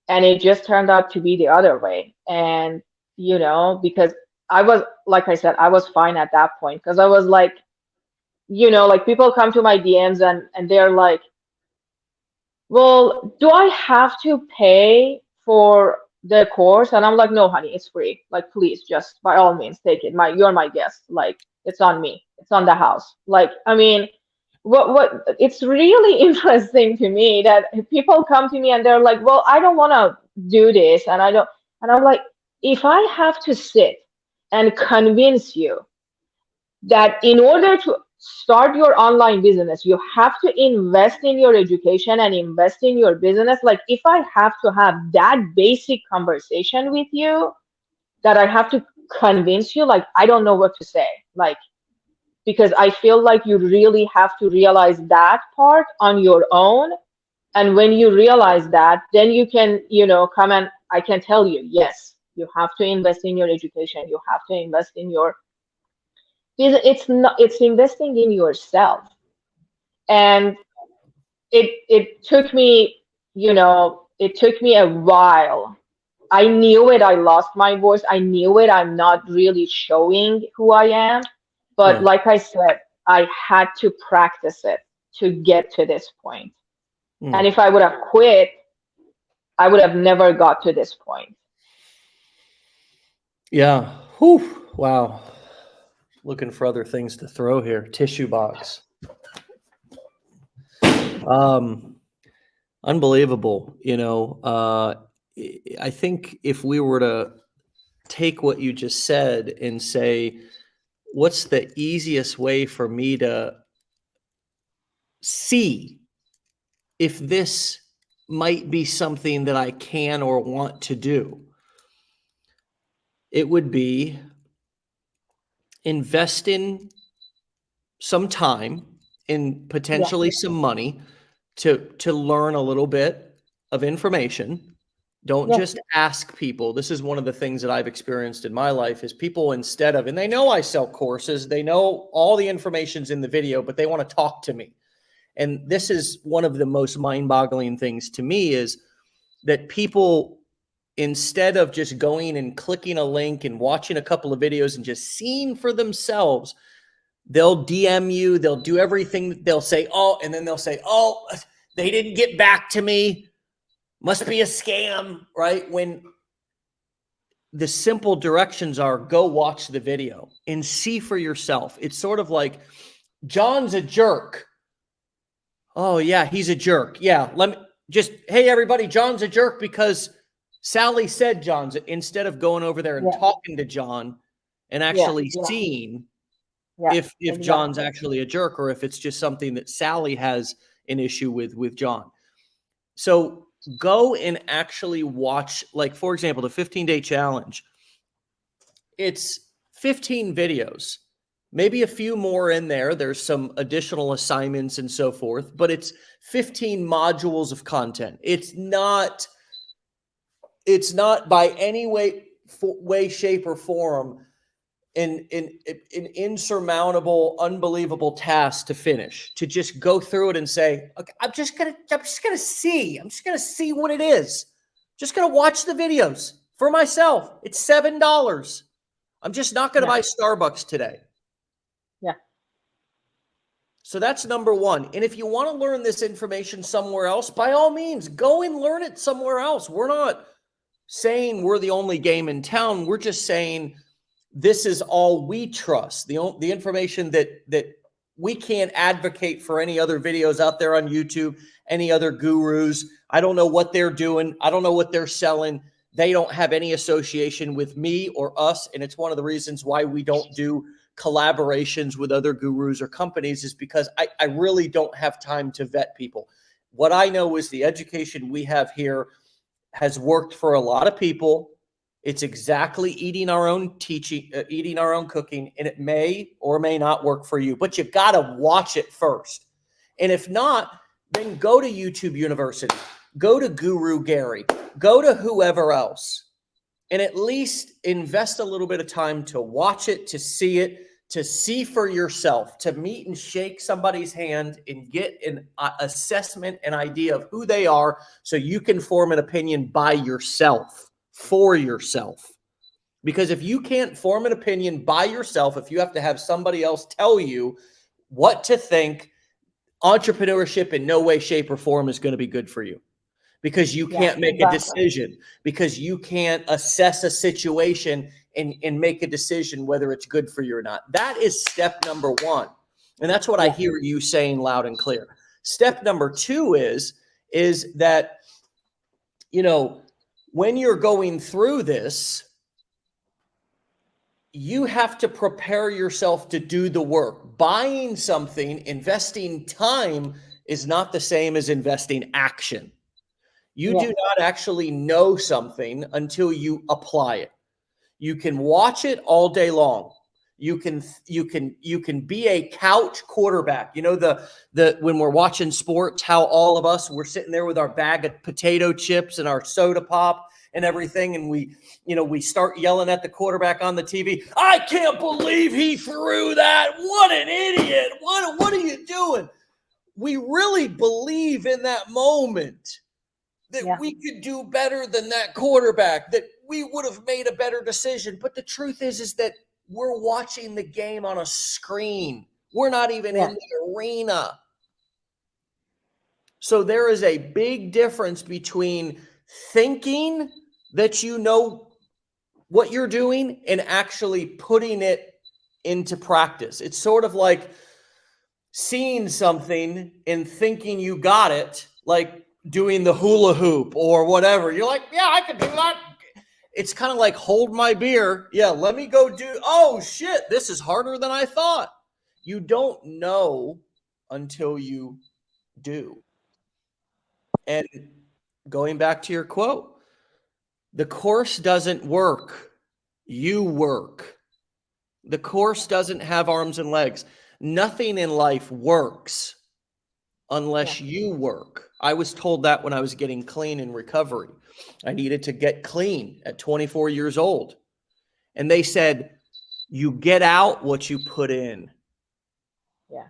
it just turned out to be the other way. And because I was, like I said, I was fine at that point, because I was like, like, people come to my DMs and they're like, well, do I have to pay for the course? And I'm like, no, honey, it's free. Like, please, just by all means, take it. You're my guest. Like, it's on me. It's on the house. Like, I mean, what it's really interesting to me that people come to me and they're like, well, I don't want to do this, and I'm like, if I have to sit and convince you that in order to start your online business, you have to invest in your education and invest in your business. Like, if I have to have that basic conversation with you, that I have to convince you, like, I don't know what to say. Like, because I feel like you really have to realize that part on your own. And when you realize that, then you can, come and I can tell you, yes, you have to invest in your education. You have to invest in your, it's investing in yourself. And it took me, it took me a while. I knew it. I lost my voice. I knew it. I'm not really showing who I am. But like I said, I had to practice it to get to this point. And if I would have quit, I would have never got to this point. Yeah. Whew. Wow. Looking for other things to throw here. Tissue box. Unbelievable. I think if we were to take what you just said and say, what's the easiest way for me to see if this might be something that I can or want to do? It would be invest in some time and potentially some money to learn a little bit of information. Don't just ask people. This is one of the things that I've experienced in my life is people, instead of, and they know I sell courses, they know all the information's in the video, but they want to talk to me. And this is one of the most mind-boggling things to me, is that people, instead of just going and clicking a link and watching a couple of videos and just seeing for themselves, they'll DM you, they'll do everything. They'll say, oh, and then they'll say, oh, they didn't get back to me. Must be a scam, right? When the simple directions are, go watch the video and see for yourself. It's sort of like, John's a jerk. Oh yeah, he's a jerk. Yeah, let me just, hey everybody, John's a jerk because Sally said John's, instead of going over there and talking to John and actually seeing if exactly. John's actually a jerk, or if it's just something that Sally has an issue with John. So go and actually watch, like, for example, the 15-day challenge. It's 15 videos, maybe a few more in there. There's some additional assignments and so forth, but it's 15 modules of content. It's not by any way, shape, or form an insurmountable, unbelievable task to finish, to just go through it and say, okay, I'm just gonna see what it is. Just gonna watch the videos for myself. It's $7. I'm just not gonna buy Starbucks today. Yeah. So that's number one. And if you want to learn this information somewhere else, by all means, go and learn it somewhere else. We're not saying we're the only game in town. We're just saying this is all we trust. The information that we can't advocate for any other videos out there on YouTube, any other gurus. I don't know what they're doing. I don't know what they're selling. They don't have any association with me or us. And it's one of the reasons why we don't do collaborations with other gurus or companies, is because I really don't have time to vet people. What I know is the education we have here has worked for a lot of people. It's exactly eating our own teaching, eating our own cooking, and it may or may not work for you, but you got to watch it first. And if not, then go to YouTube University, go to Guru Gary, go to whoever else, and at least invest a little bit of time to watch it, to see for yourself, to meet and shake somebody's hand and get an assessment, an idea of who they are, so you can form an opinion by yourself, for yourself. Because if you can't form an opinion by yourself, if you have to have somebody else tell you what to think, entrepreneurship in no way, shape, or form is going to be good for you. Because you can't make a decision, because you can't assess a situation and make a decision whether it's good for you or not. That is step number one. And that's what I hear you saying loud and clear. Step number two is that, you know, when you're going through this, you have to prepare yourself to do the work. Buying something, investing time is not the same as investing action. You do not actually know something until you apply it. You can watch it all day long. You can be a couch quarterback. You know, the when we're watching sports, how all of us, we're sitting there with our bag of potato chips and our soda pop and everything, and we start yelling at the quarterback on the TV. I can't believe he threw that. What an idiot. What are you doing? We really believe in that moment that we could do better than that quarterback, that we would have made a better decision. But the truth is that we're watching the game on a screen. We're not even in the arena. So there is a big difference between thinking that you know what you're doing and actually putting it into practice. It's sort of like seeing something and thinking you got it, like doing the hula hoop or whatever. You're like, yeah, I can do that. It's kind of like, hold my beer. Yeah, let me go do. Oh, shit, this is harder than I thought. You don't know until you do. And going back to your quote, the course doesn't work. You work. The course doesn't have arms and legs. Nothing in life works unless you work. I was told that when I was getting clean in recovery. I needed to get clean at 24 years old. And they said, you get out what you put in. Yeah.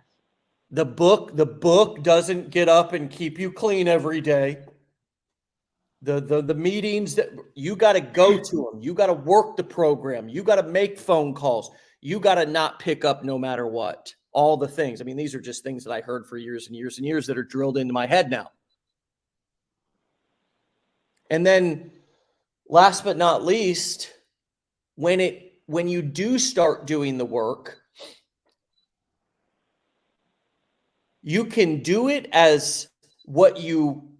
The book doesn't get up and keep you clean every day. The meetings that you got to go to them, you got to work the program, you got to make phone calls, you got to not pick up no matter what. All the things. I mean, these are just things that I heard for years and years and years that are drilled into my head now. And then last but not least, when you do start doing the work, you can do it as what you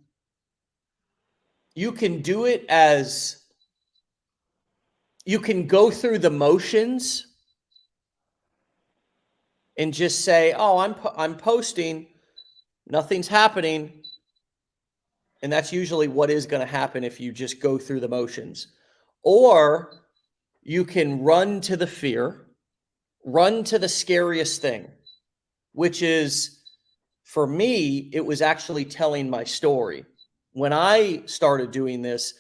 can do it as you can go through the motions and just say, "Oh, I'm posting, nothing's happening." And that's usually what is going to happen if you just go through the motions. Or you can run to the fear, run to the scariest thing, which is, for me, it was actually telling my story. When I started doing this,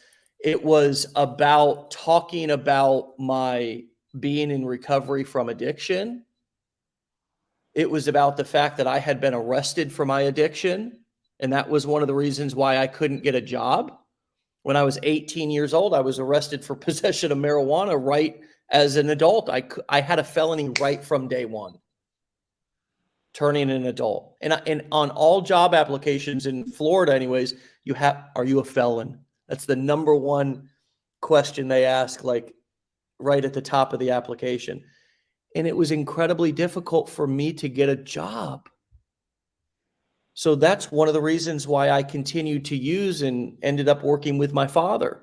it was about talking about my being in recovery from addiction. It was about the fact that I had been arrested for my addiction. And that was one of the reasons why I couldn't get a job. When I was 18 years old, I was arrested for possession of marijuana right as an adult. I had a felony right from day one, turning an adult. And on all job applications in Florida anyways, are you a felon? That's the number one question they ask, like right at the top of the application. And it was incredibly difficult for me to get a job. So that's one of the reasons why I continued to use and ended up working with my father,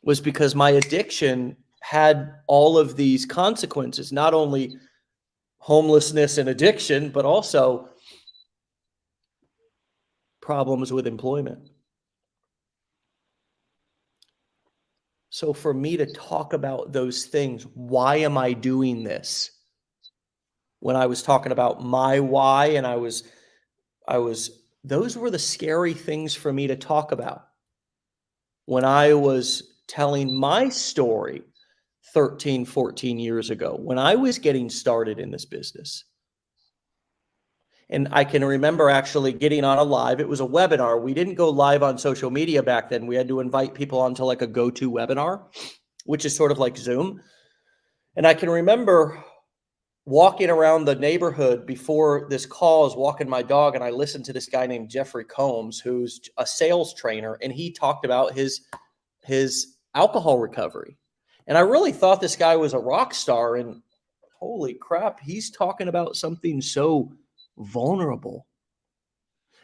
was because my addiction had all of these consequences, not only homelessness and addiction, but also problems with employment. So for me to talk about those things, why am I doing this? When I was talking about my why, and those were the scary things for me to talk about. When I was telling my story 13, 14 years ago, when I was getting started in this business. And I can remember actually getting on a live. It was a webinar. We didn't go live on social media back then. We had to invite people onto like a go-to webinar, which is sort of like Zoom. And I can remember walking around the neighborhood before this call, I was walking my dog, and I listened to this guy named Jeffrey Combs, who's a sales trainer, and he talked about his alcohol recovery. And I really thought this guy was a rock star, and holy crap, he's talking about something so vulnerable.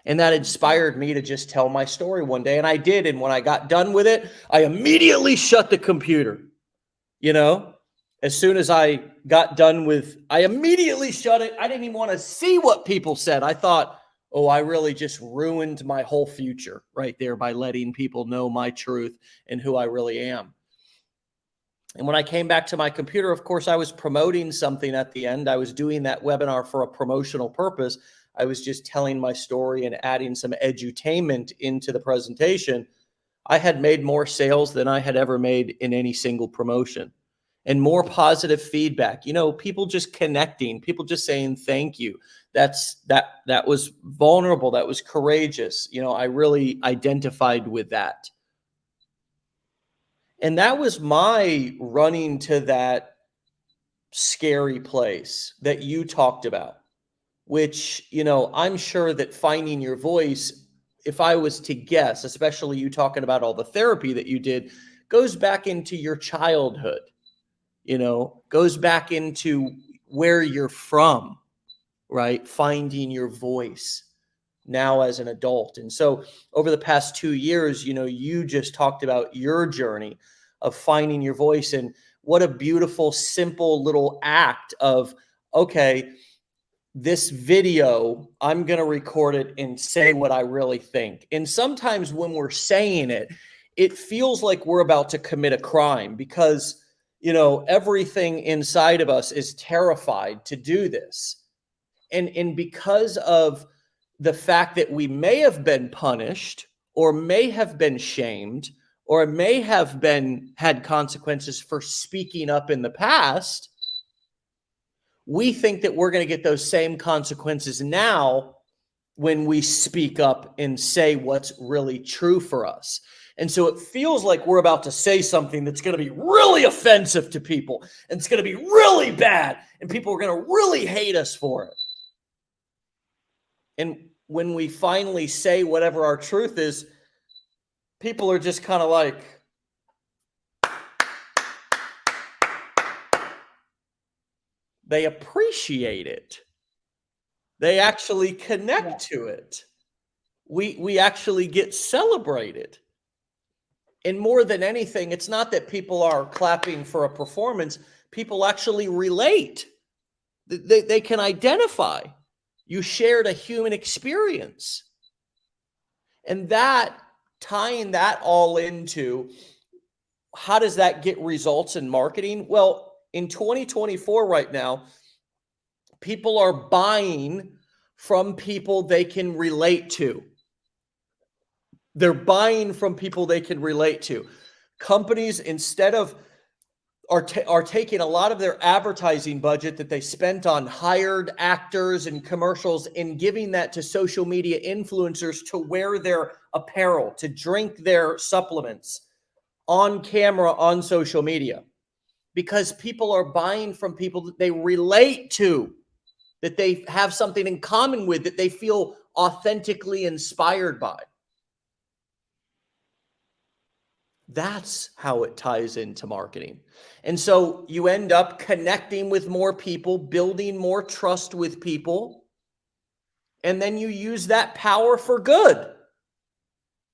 And that inspired me to just tell my story one day, and I did. And when I got done with it, I immediately shut the computer. As soon as I got done with, I immediately shut it. I didn't even want to see what people said. I thought, oh, I really just ruined my whole future right there by letting people know my truth and who I really am. And when I came back to my computer, of course, I was promoting something at the end. I was doing that webinar for a promotional purpose. I was just telling my story and adding some edutainment into the presentation. I had made more sales than I had ever made in any single promotion. And more positive feedback, people just connecting, people just saying thank you. That was vulnerable. That was courageous. I really identified with that. And that was my running to that scary place that you talked about, which, I'm sure that finding your voice, if I was to guess, especially you talking about all the therapy that you did, goes back into your childhood. Goes back into where you're from, right? Finding your voice now as an adult. And so over the past 2 years, you just talked about your journey of finding your voice, and what a beautiful, simple little act of, okay, this video, I'm going to record it and say what I really think. And sometimes when we're saying it, it feels like we're about to commit a crime, because everything inside of us is terrified to do this. And because of the fact that we may have been punished, or may have been shamed, or may have had consequences for speaking up in the past, we think that we're going to get those same consequences now when we speak up and say what's really true for us. And so it feels like we're about to say something that's going to be really offensive to people, and it's going to be really bad, and people are going to really hate us for it. And when we finally say whatever our truth is, people are just kind of like, they appreciate it. They actually connect to it. We actually get celebrated. And more than anything, it's not that people are clapping for a performance. People actually relate. They can identify. You shared a human experience. And that, tying that all into, how does that get results in marketing? Well, in 2024 right now, people are buying from people they can relate to. They're buying from people they can relate to. Companies, instead of, are taking a lot of their advertising budget that they spent on hired actors and commercials and giving that to social media influencers to wear their apparel, to drink their supplements on camera on social media, because people are buying from people that they relate to, that they have something in common with, that they feel authentically inspired by. That's how it ties into marketing. And so you end up connecting with more people, building more trust with people, and then you use that power for good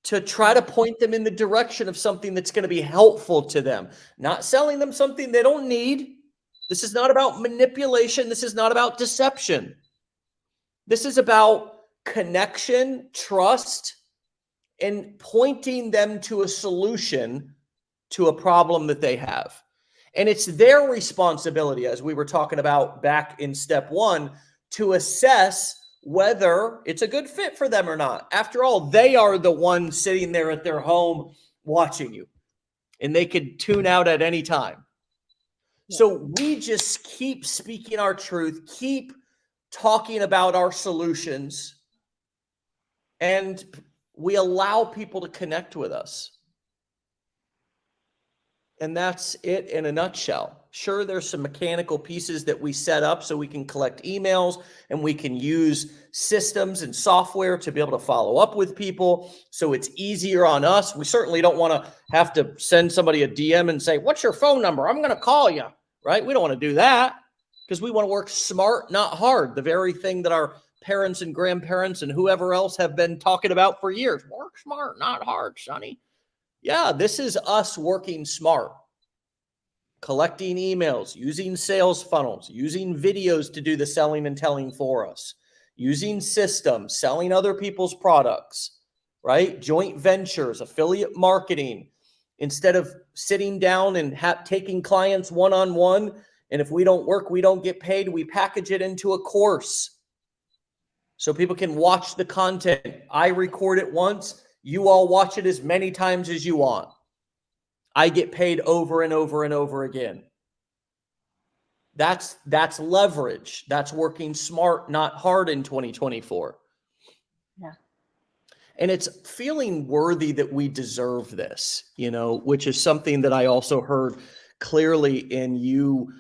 to try to point them in the direction of something that's going to be helpful to them, not selling them something they don't need. This is not about manipulation. This is not about deception. This is about connection, trust, and pointing them to a solution to a problem that they have. And it's their responsibility, as we were talking about back in step one, to assess whether it's a good fit for them or not. After all, they are the one sitting there at their home watching you, and they could tune out at any time. So we just keep speaking our truth, keep talking about our solutions, and we allow people to connect with us. And that's it in a nutshell. Sure, there's some mechanical pieces that we set up so we can collect emails and we can use systems and software to be able to follow up with people, so it's easier on us. We certainly don't want to have to send somebody a DM and say, "What's your phone number? I'm going to call you," right? We don't want to do that, because we want to work smart, not hard. The very thing that our parents and grandparents and whoever else have been talking about for years. Work smart, not hard, Sonny. Yeah, this is us working smart. Collecting emails, using sales funnels, using videos to do the selling and telling for us, using systems, selling other people's products, right? Joint ventures, affiliate marketing. Instead of sitting down and taking clients one-on-one, and if we don't work, we don't get paid, we package it into a course so people can watch the content. I record it once. You all watch it as many times as you want. I get paid over and over and over again. That's leverage. That's working smart, not hard in 2024. Yeah. And it's feeling worthy that we deserve this, which is something that I also heard clearly in you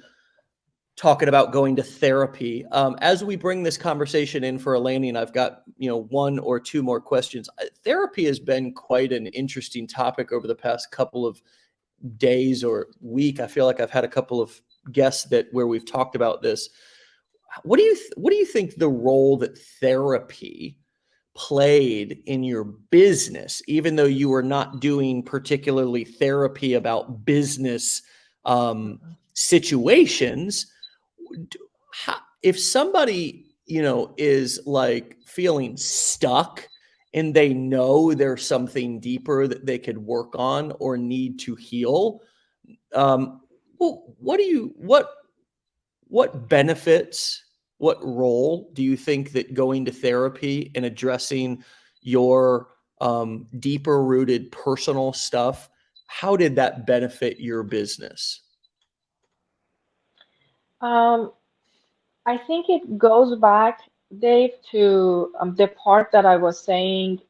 talking about going to therapy. As we bring this conversation in for a landing, I've got, one or two more questions. Therapy has been quite an interesting topic over the past couple of days or week. I feel like I've had a couple of guests where we've talked about this. What do you think the role that therapy played in your business, even though you were not doing particularly therapy about business situations? If somebody, is like feeling stuck and they know there's something deeper that they could work on or need to heal, what benefits, what role do you think that going to therapy and addressing your deeper rooted personal stuff, how did that benefit your business? I think it goes back, Dave, to the part that I was saying,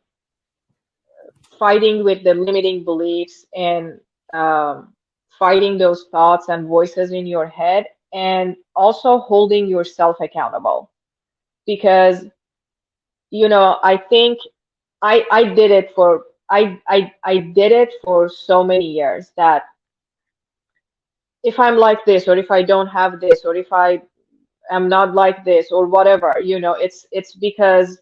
fighting with the limiting beliefs and um, fighting those thoughts and voices in your head, and also holding yourself accountable. Because, I think I did it for I did it for so many years that if I'm like this, or if I don't have this, or if I am not like this, or whatever, it's because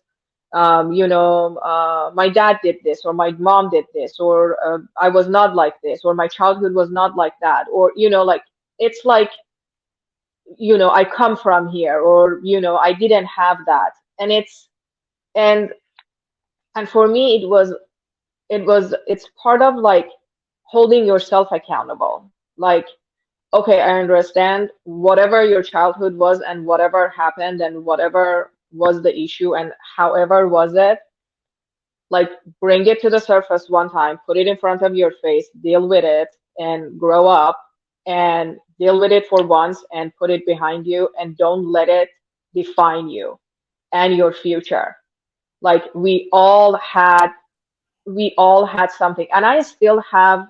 my dad did this, or my mom did this, or I was not like this, or my childhood was not like that, or like it's like I come from here, or I didn't have that, and and and for me it's part of like holding yourself accountable. Like, okay, I understand whatever your childhood was and whatever happened and whatever was the issue and however was it, like bring it to the surface one time, put it in front of your face, deal with it, and grow up and deal with it for once and put it behind you, and don't let it define you and your future. Like we all had something, and I still have,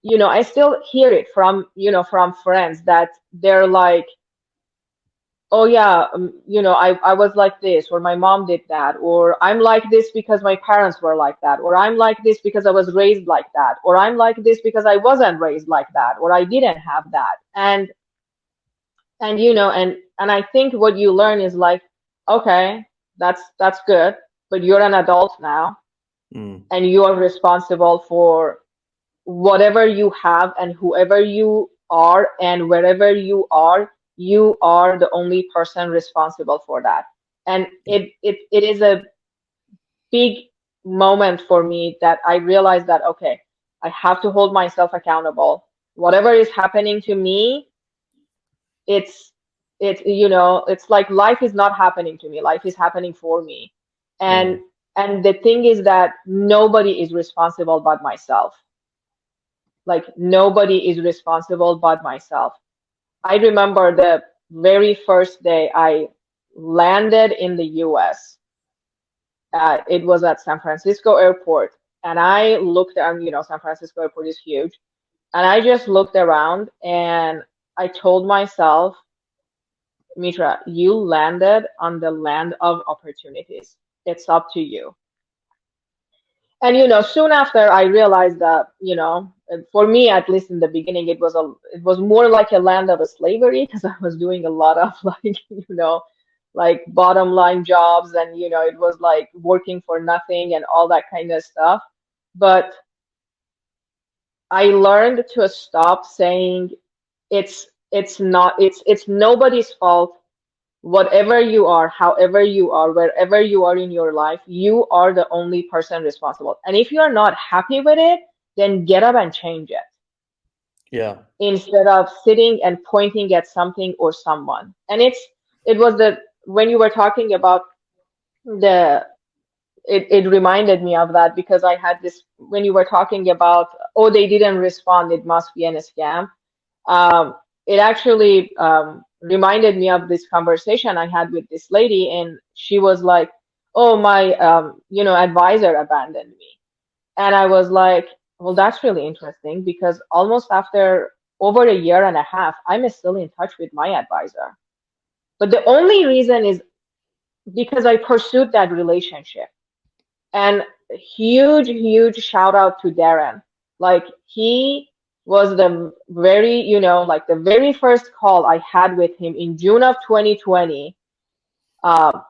I still hear it from, from friends that they're like, oh yeah, I was like this, or my mom did that, or I'm like this because my parents were like that, or I'm like this because I was raised like that, or I'm like this because I wasn't raised like that, or I didn't have that. And I think what you learn is like, okay, that's good, but you're an adult now, Mm. and you are responsible for whatever you have and whoever you are and wherever you are the only person responsible for that. And it is a big moment for me that I realized that, okay, I have to hold myself accountable. Whatever is happening to me, it's it's like life is not happening to me. Life is happening for me. And Mm. and the thing is that nobody is responsible but myself. Like nobody is responsible but myself. I remember the very first day I landed in the US. It was at San Francisco airport. And I looked, and San Francisco airport is huge. And I just looked around and I told myself, Mitra, you landed on the land of opportunities. It's up to you. And soon after I realized that, for me, at least in the beginning, it was more like a land of slavery, because I was doing a lot of like, like bottom line jobs, and it was like working for nothing and all that kind of stuff. But I learned to stop saying it's nobody's fault. Whatever you are, however you are, wherever you are in your life, you are the only person responsible. And if you are not happy with it, then get up and change it, Yeah. instead of sitting and pointing at something or someone. And it was the when you were talking about the it reminded me of that, because I had this when you were talking about, oh, they didn't respond, it must be a scam. It actually reminded me of this conversation I had with this lady, and she was like, "Oh, my, advisor abandoned me," and I was like, "Well, that's really interesting, because almost after over a year and a half, I'm still in touch with my advisor. But the only reason is because I pursued that relationship." And huge, huge shout out to Darren. Like he was the very, like the very first call I had with him in June of 2020. Uh,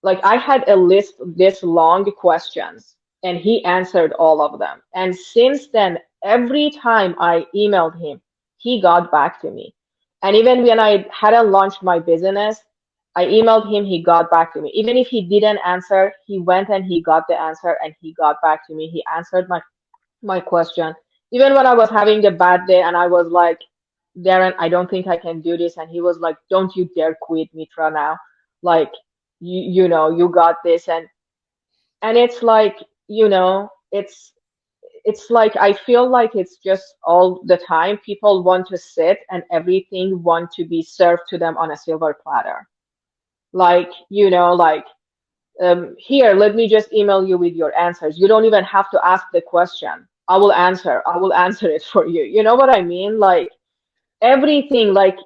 like I had a list this long questions, and he answered all of them. And since then, every time I emailed him, he got back to me. And even when I hadn't launched my business, I emailed him, he got back to me. Even if he didn't answer, he went and he got the answer and he got back to me. He answered my question. Even when I was having a bad day and I was like, Darren, I don't think I can do this. And he was like, don't you dare quit, Mitra, now. Like, you got this. And it's like, it's it's like I feel like it's just all the time people want to sit and everything want to be served to them on a silver platter. Like, like, here, let me just email you with your answers. You don't even have to ask the question. I will answer it for you. You know what I mean? Like everything, like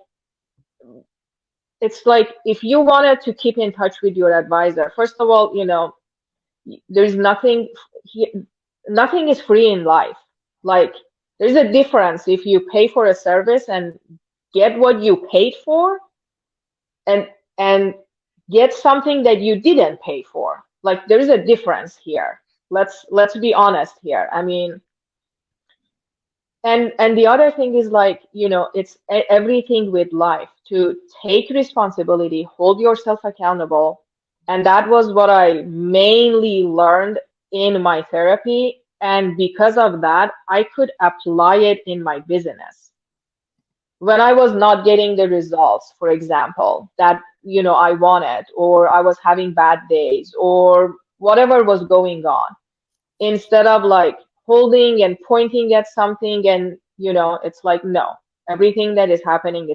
it's like if you wanted to keep in touch with your advisor, first of all, there's nothing is free in life. Like there's a difference if you pay for a service and get what you paid for, and get something that you didn't pay for. Like there is a difference here. Let's be honest here. I mean, and the other thing is like, it's everything with life, to take responsibility, hold yourself accountable. And that was what I mainly learned in my therapy. And because of that, I could apply it in my business. When I was not getting the results, for example, that, I wanted, or I was having bad days, or whatever was going on, instead of like holding and pointing at something and, it's like, no, everything that is happening,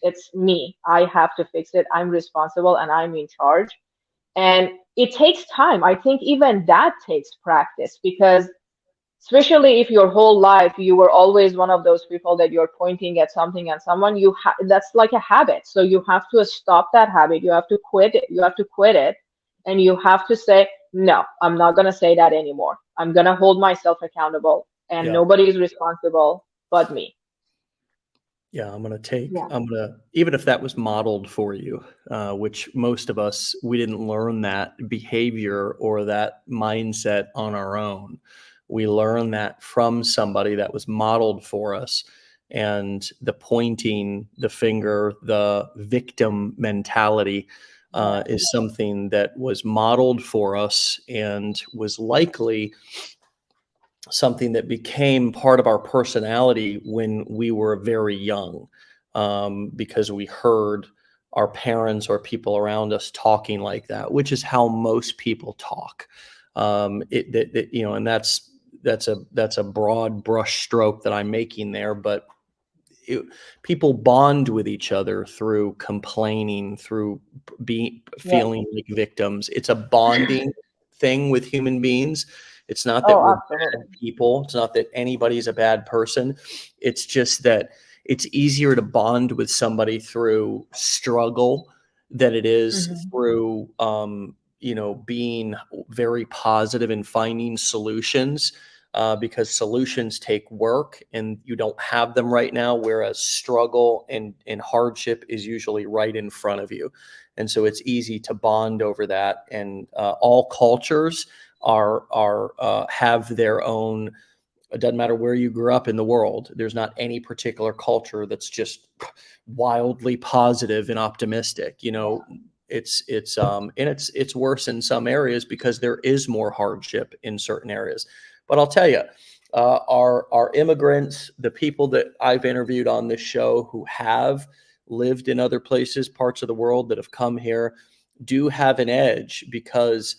it's me. I have to fix it. I'm responsible and I'm in charge. And it takes time. I think even that takes practice, because especially if your whole life you were always one of those people that you're pointing at something and someone, that's like a habit. So you have to stop that habit. You have to quit it. And you have to say, no, I'm not going to say that anymore. I'm going to hold myself accountable, and nobody is responsible but me. Yeah, I'm going to, even if that was modeled for you, which most of us, we didn't learn that behavior or that mindset on our own. We learned that from somebody that was modeled for us. And the pointing the finger, the victim mentality is something that was modeled for us and was likely something that became part of our personality when we were very young, because we heard our parents or people around us talking like that, which is how most people talk. And that's a broad brush stroke that I'm making there, but people bond with each other through complaining, through feeling like victims. It's a bonding thing with human beings. It's not that we're bad people. It's not that anybody's a bad person. It's just that it's easier to bond with somebody through struggle than it is through, being very positive and finding solutions. Because solutions take work and you don't have them right now, whereas struggle and hardship is usually right in front of you. And so it's easy to bond over that. And all cultures have their own. It doesn't matter where you grew up in the world. There's not any particular culture that's just wildly positive and optimistic. It's worse in some areas because there is more hardship in certain areas. But I'll tell you, our immigrants, the people that I've interviewed on this show who have lived in other places, parts of the world, that have come here, do have an edge because,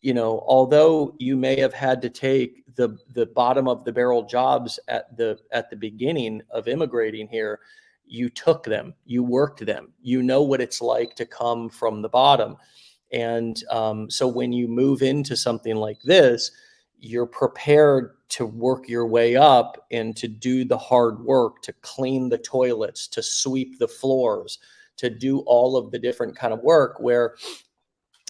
although you may have had to take the bottom of the barrel jobs at the beginning of immigrating here, you took them, you worked them, you know what it's like to come from the bottom. And so when you move into something like this, you're prepared to work your way up and to do the hard work, to clean the toilets, to sweep the floors, to do all of the different kind of work, where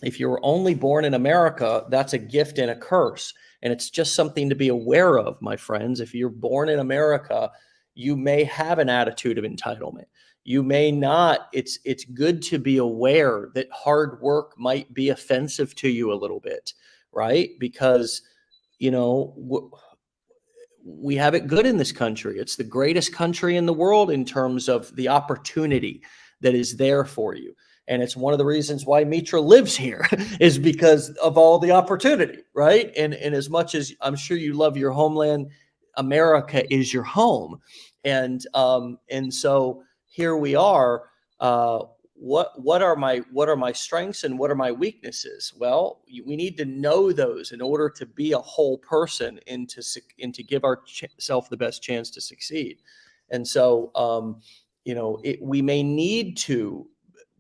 if you were only born in America, that's a gift and a curse. And it's just something to be aware of, my friends. If you're born in America, you may have an attitude of entitlement. You may not. It's good to be aware that hard work might be offensive to you a little bit, right? Because we have it good in this country. It's the greatest country in the world in terms of the opportunity that is there for you. And it's one of the reasons why Mitra lives here is because of all the opportunity, right? And as much as I'm sure you love your homeland, America is your home. And so here we are what are my strengths and what are my weaknesses? Well, we need to know those in order to be a whole person and to give ourselves the best chance to succeed. And so, we may need to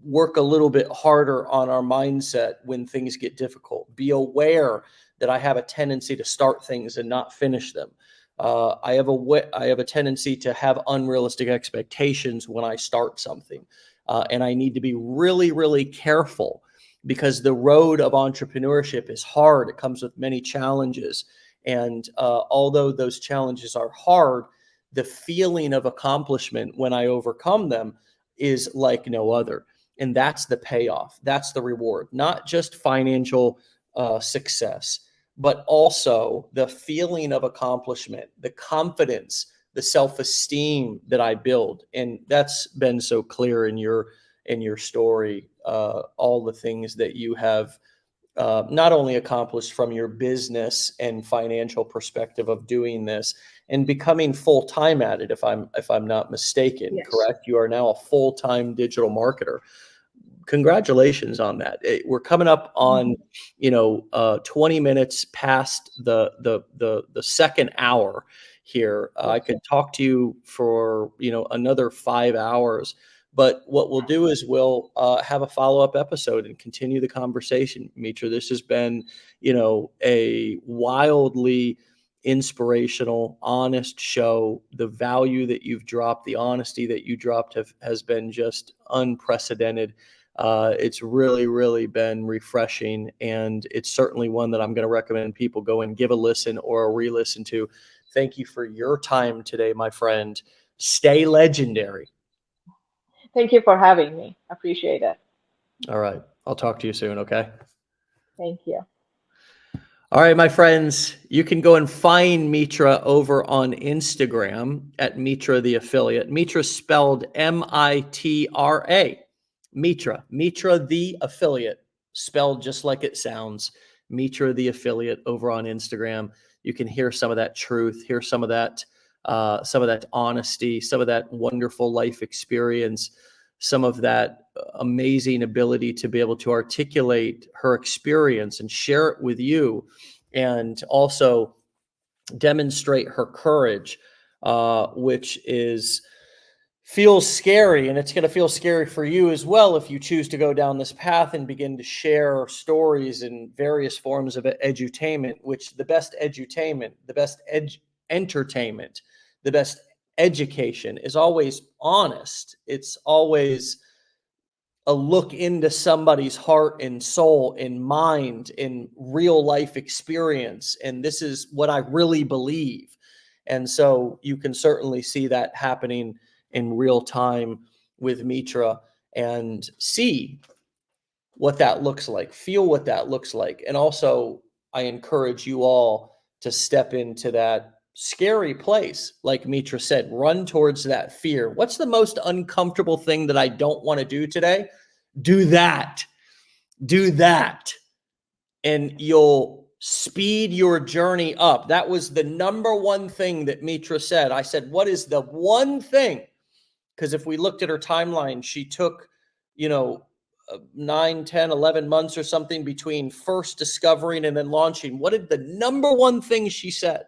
work a little bit harder on our mindset when things get difficult. Be aware that I have a tendency to start things and not finish them. I have a tendency to have unrealistic expectations when I start something. And I need to be really, really careful because the road of entrepreneurship is hard. It comes with many challenges. And although those challenges are hard, the feeling of accomplishment when I overcome them is like no other. And that's the payoff. That's the reward, not just financial success, but also the feeling of accomplishment, the confidence, the self-esteem that I build. And that's been so clear in your story, all the things that you have not only accomplished from your business and financial perspective of doing this and becoming full-time at it, if I'm not mistaken. Yes. Correct? You are now a full-time digital marketer. Congratulations on that. We're coming up on 20 minutes past the second hour here. I could talk to you for another 5 hours, but what we'll do is we'll have a follow-up episode and continue the conversation. Mitra, this has been a wildly inspirational, honest show. The value that you've dropped, the honesty that you dropped has been just unprecedented. It's really, really been refreshing, and it's certainly one that I'm going to recommend people go and give a listen or a re-listen to. Thank you for your time today, my friend. Stay legendary. Thank you for having me. Appreciate it. All right. I'll talk to you soon, okay? Thank you. All right, my friends, you can go and find Mitra over on Instagram at Mitra the Affiliate. Mitra spelled M-I-T-R-A. Mitra the Affiliate, spelled just like it sounds. Mitra the Affiliate over on Instagram. You can hear some of that truth, hear some of that honesty, some of that wonderful life experience, some of that amazing ability to be able to articulate her experience and share it with you, and also demonstrate her courage, which feels scary, and it's going to feel scary for you as well if you choose to go down this path and begin to share stories in various forms of edutainment, which the best edutainment, the best entertainment, the best education is always honest. It's always a look into somebody's heart and soul and mind and real life experience. And this is what I really believe. And so you can certainly see that happening in real time with Mitra and see what that looks like, feel what that looks like. And also, I encourage you all to step into that scary place. Like Mitra said, run towards that fear. What's the most uncomfortable thing that I don't want to do today? Do that. Do that. And you'll speed your journey up. That was the number one thing that Mitra said. I said, what is the one thing? Because if we looked at her timeline, she took, 9, 10, 11 months or something between first discovering and then launching. What did the number one thing she said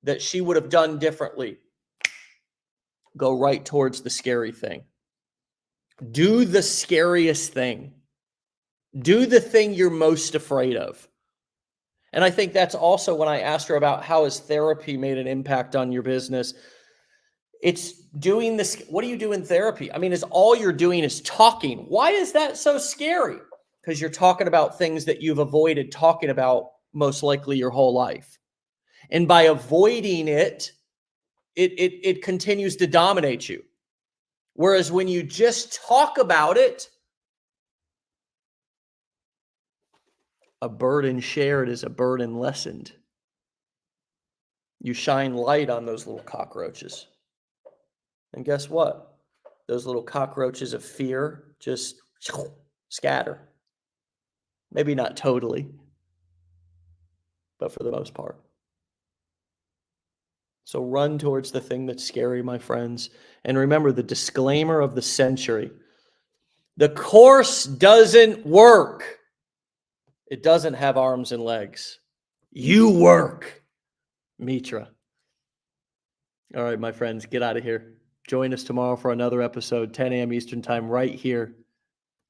that she would have done differently? Go right towards the scary thing. Do the scariest thing. Do the thing you're most afraid of. And I think that's also when I asked her about how has therapy made an impact on your business. It's doing this. What do you do in therapy? I mean, is all you're doing is talking. Why is that so scary? Because you're talking about things that you've avoided talking about most likely your whole life. And by avoiding it, it continues to dominate you. Whereas when you just talk about it, a burden shared is a burden lessened. You shine light on those little cockroaches. And guess what? Those little cockroaches of fear just scatter. Maybe not totally, but for the most part. So run towards the thing that's scary, my friends. And remember the disclaimer of the century. The course doesn't work. It doesn't have arms and legs. You work, Mitra. All right, my friends, get out of here. Join us tomorrow for another episode, 10 a.m. Eastern time, right here.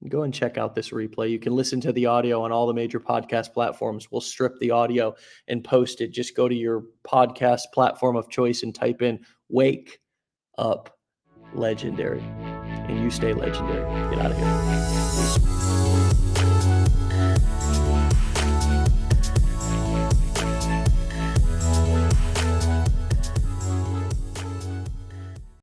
Go and check out this replay. You can listen to the audio on all the major podcast platforms. We'll strip the audio and post it. Just go to your podcast platform of choice and type in Wake Up Legendary. And you stay legendary. Get out of here. Peace.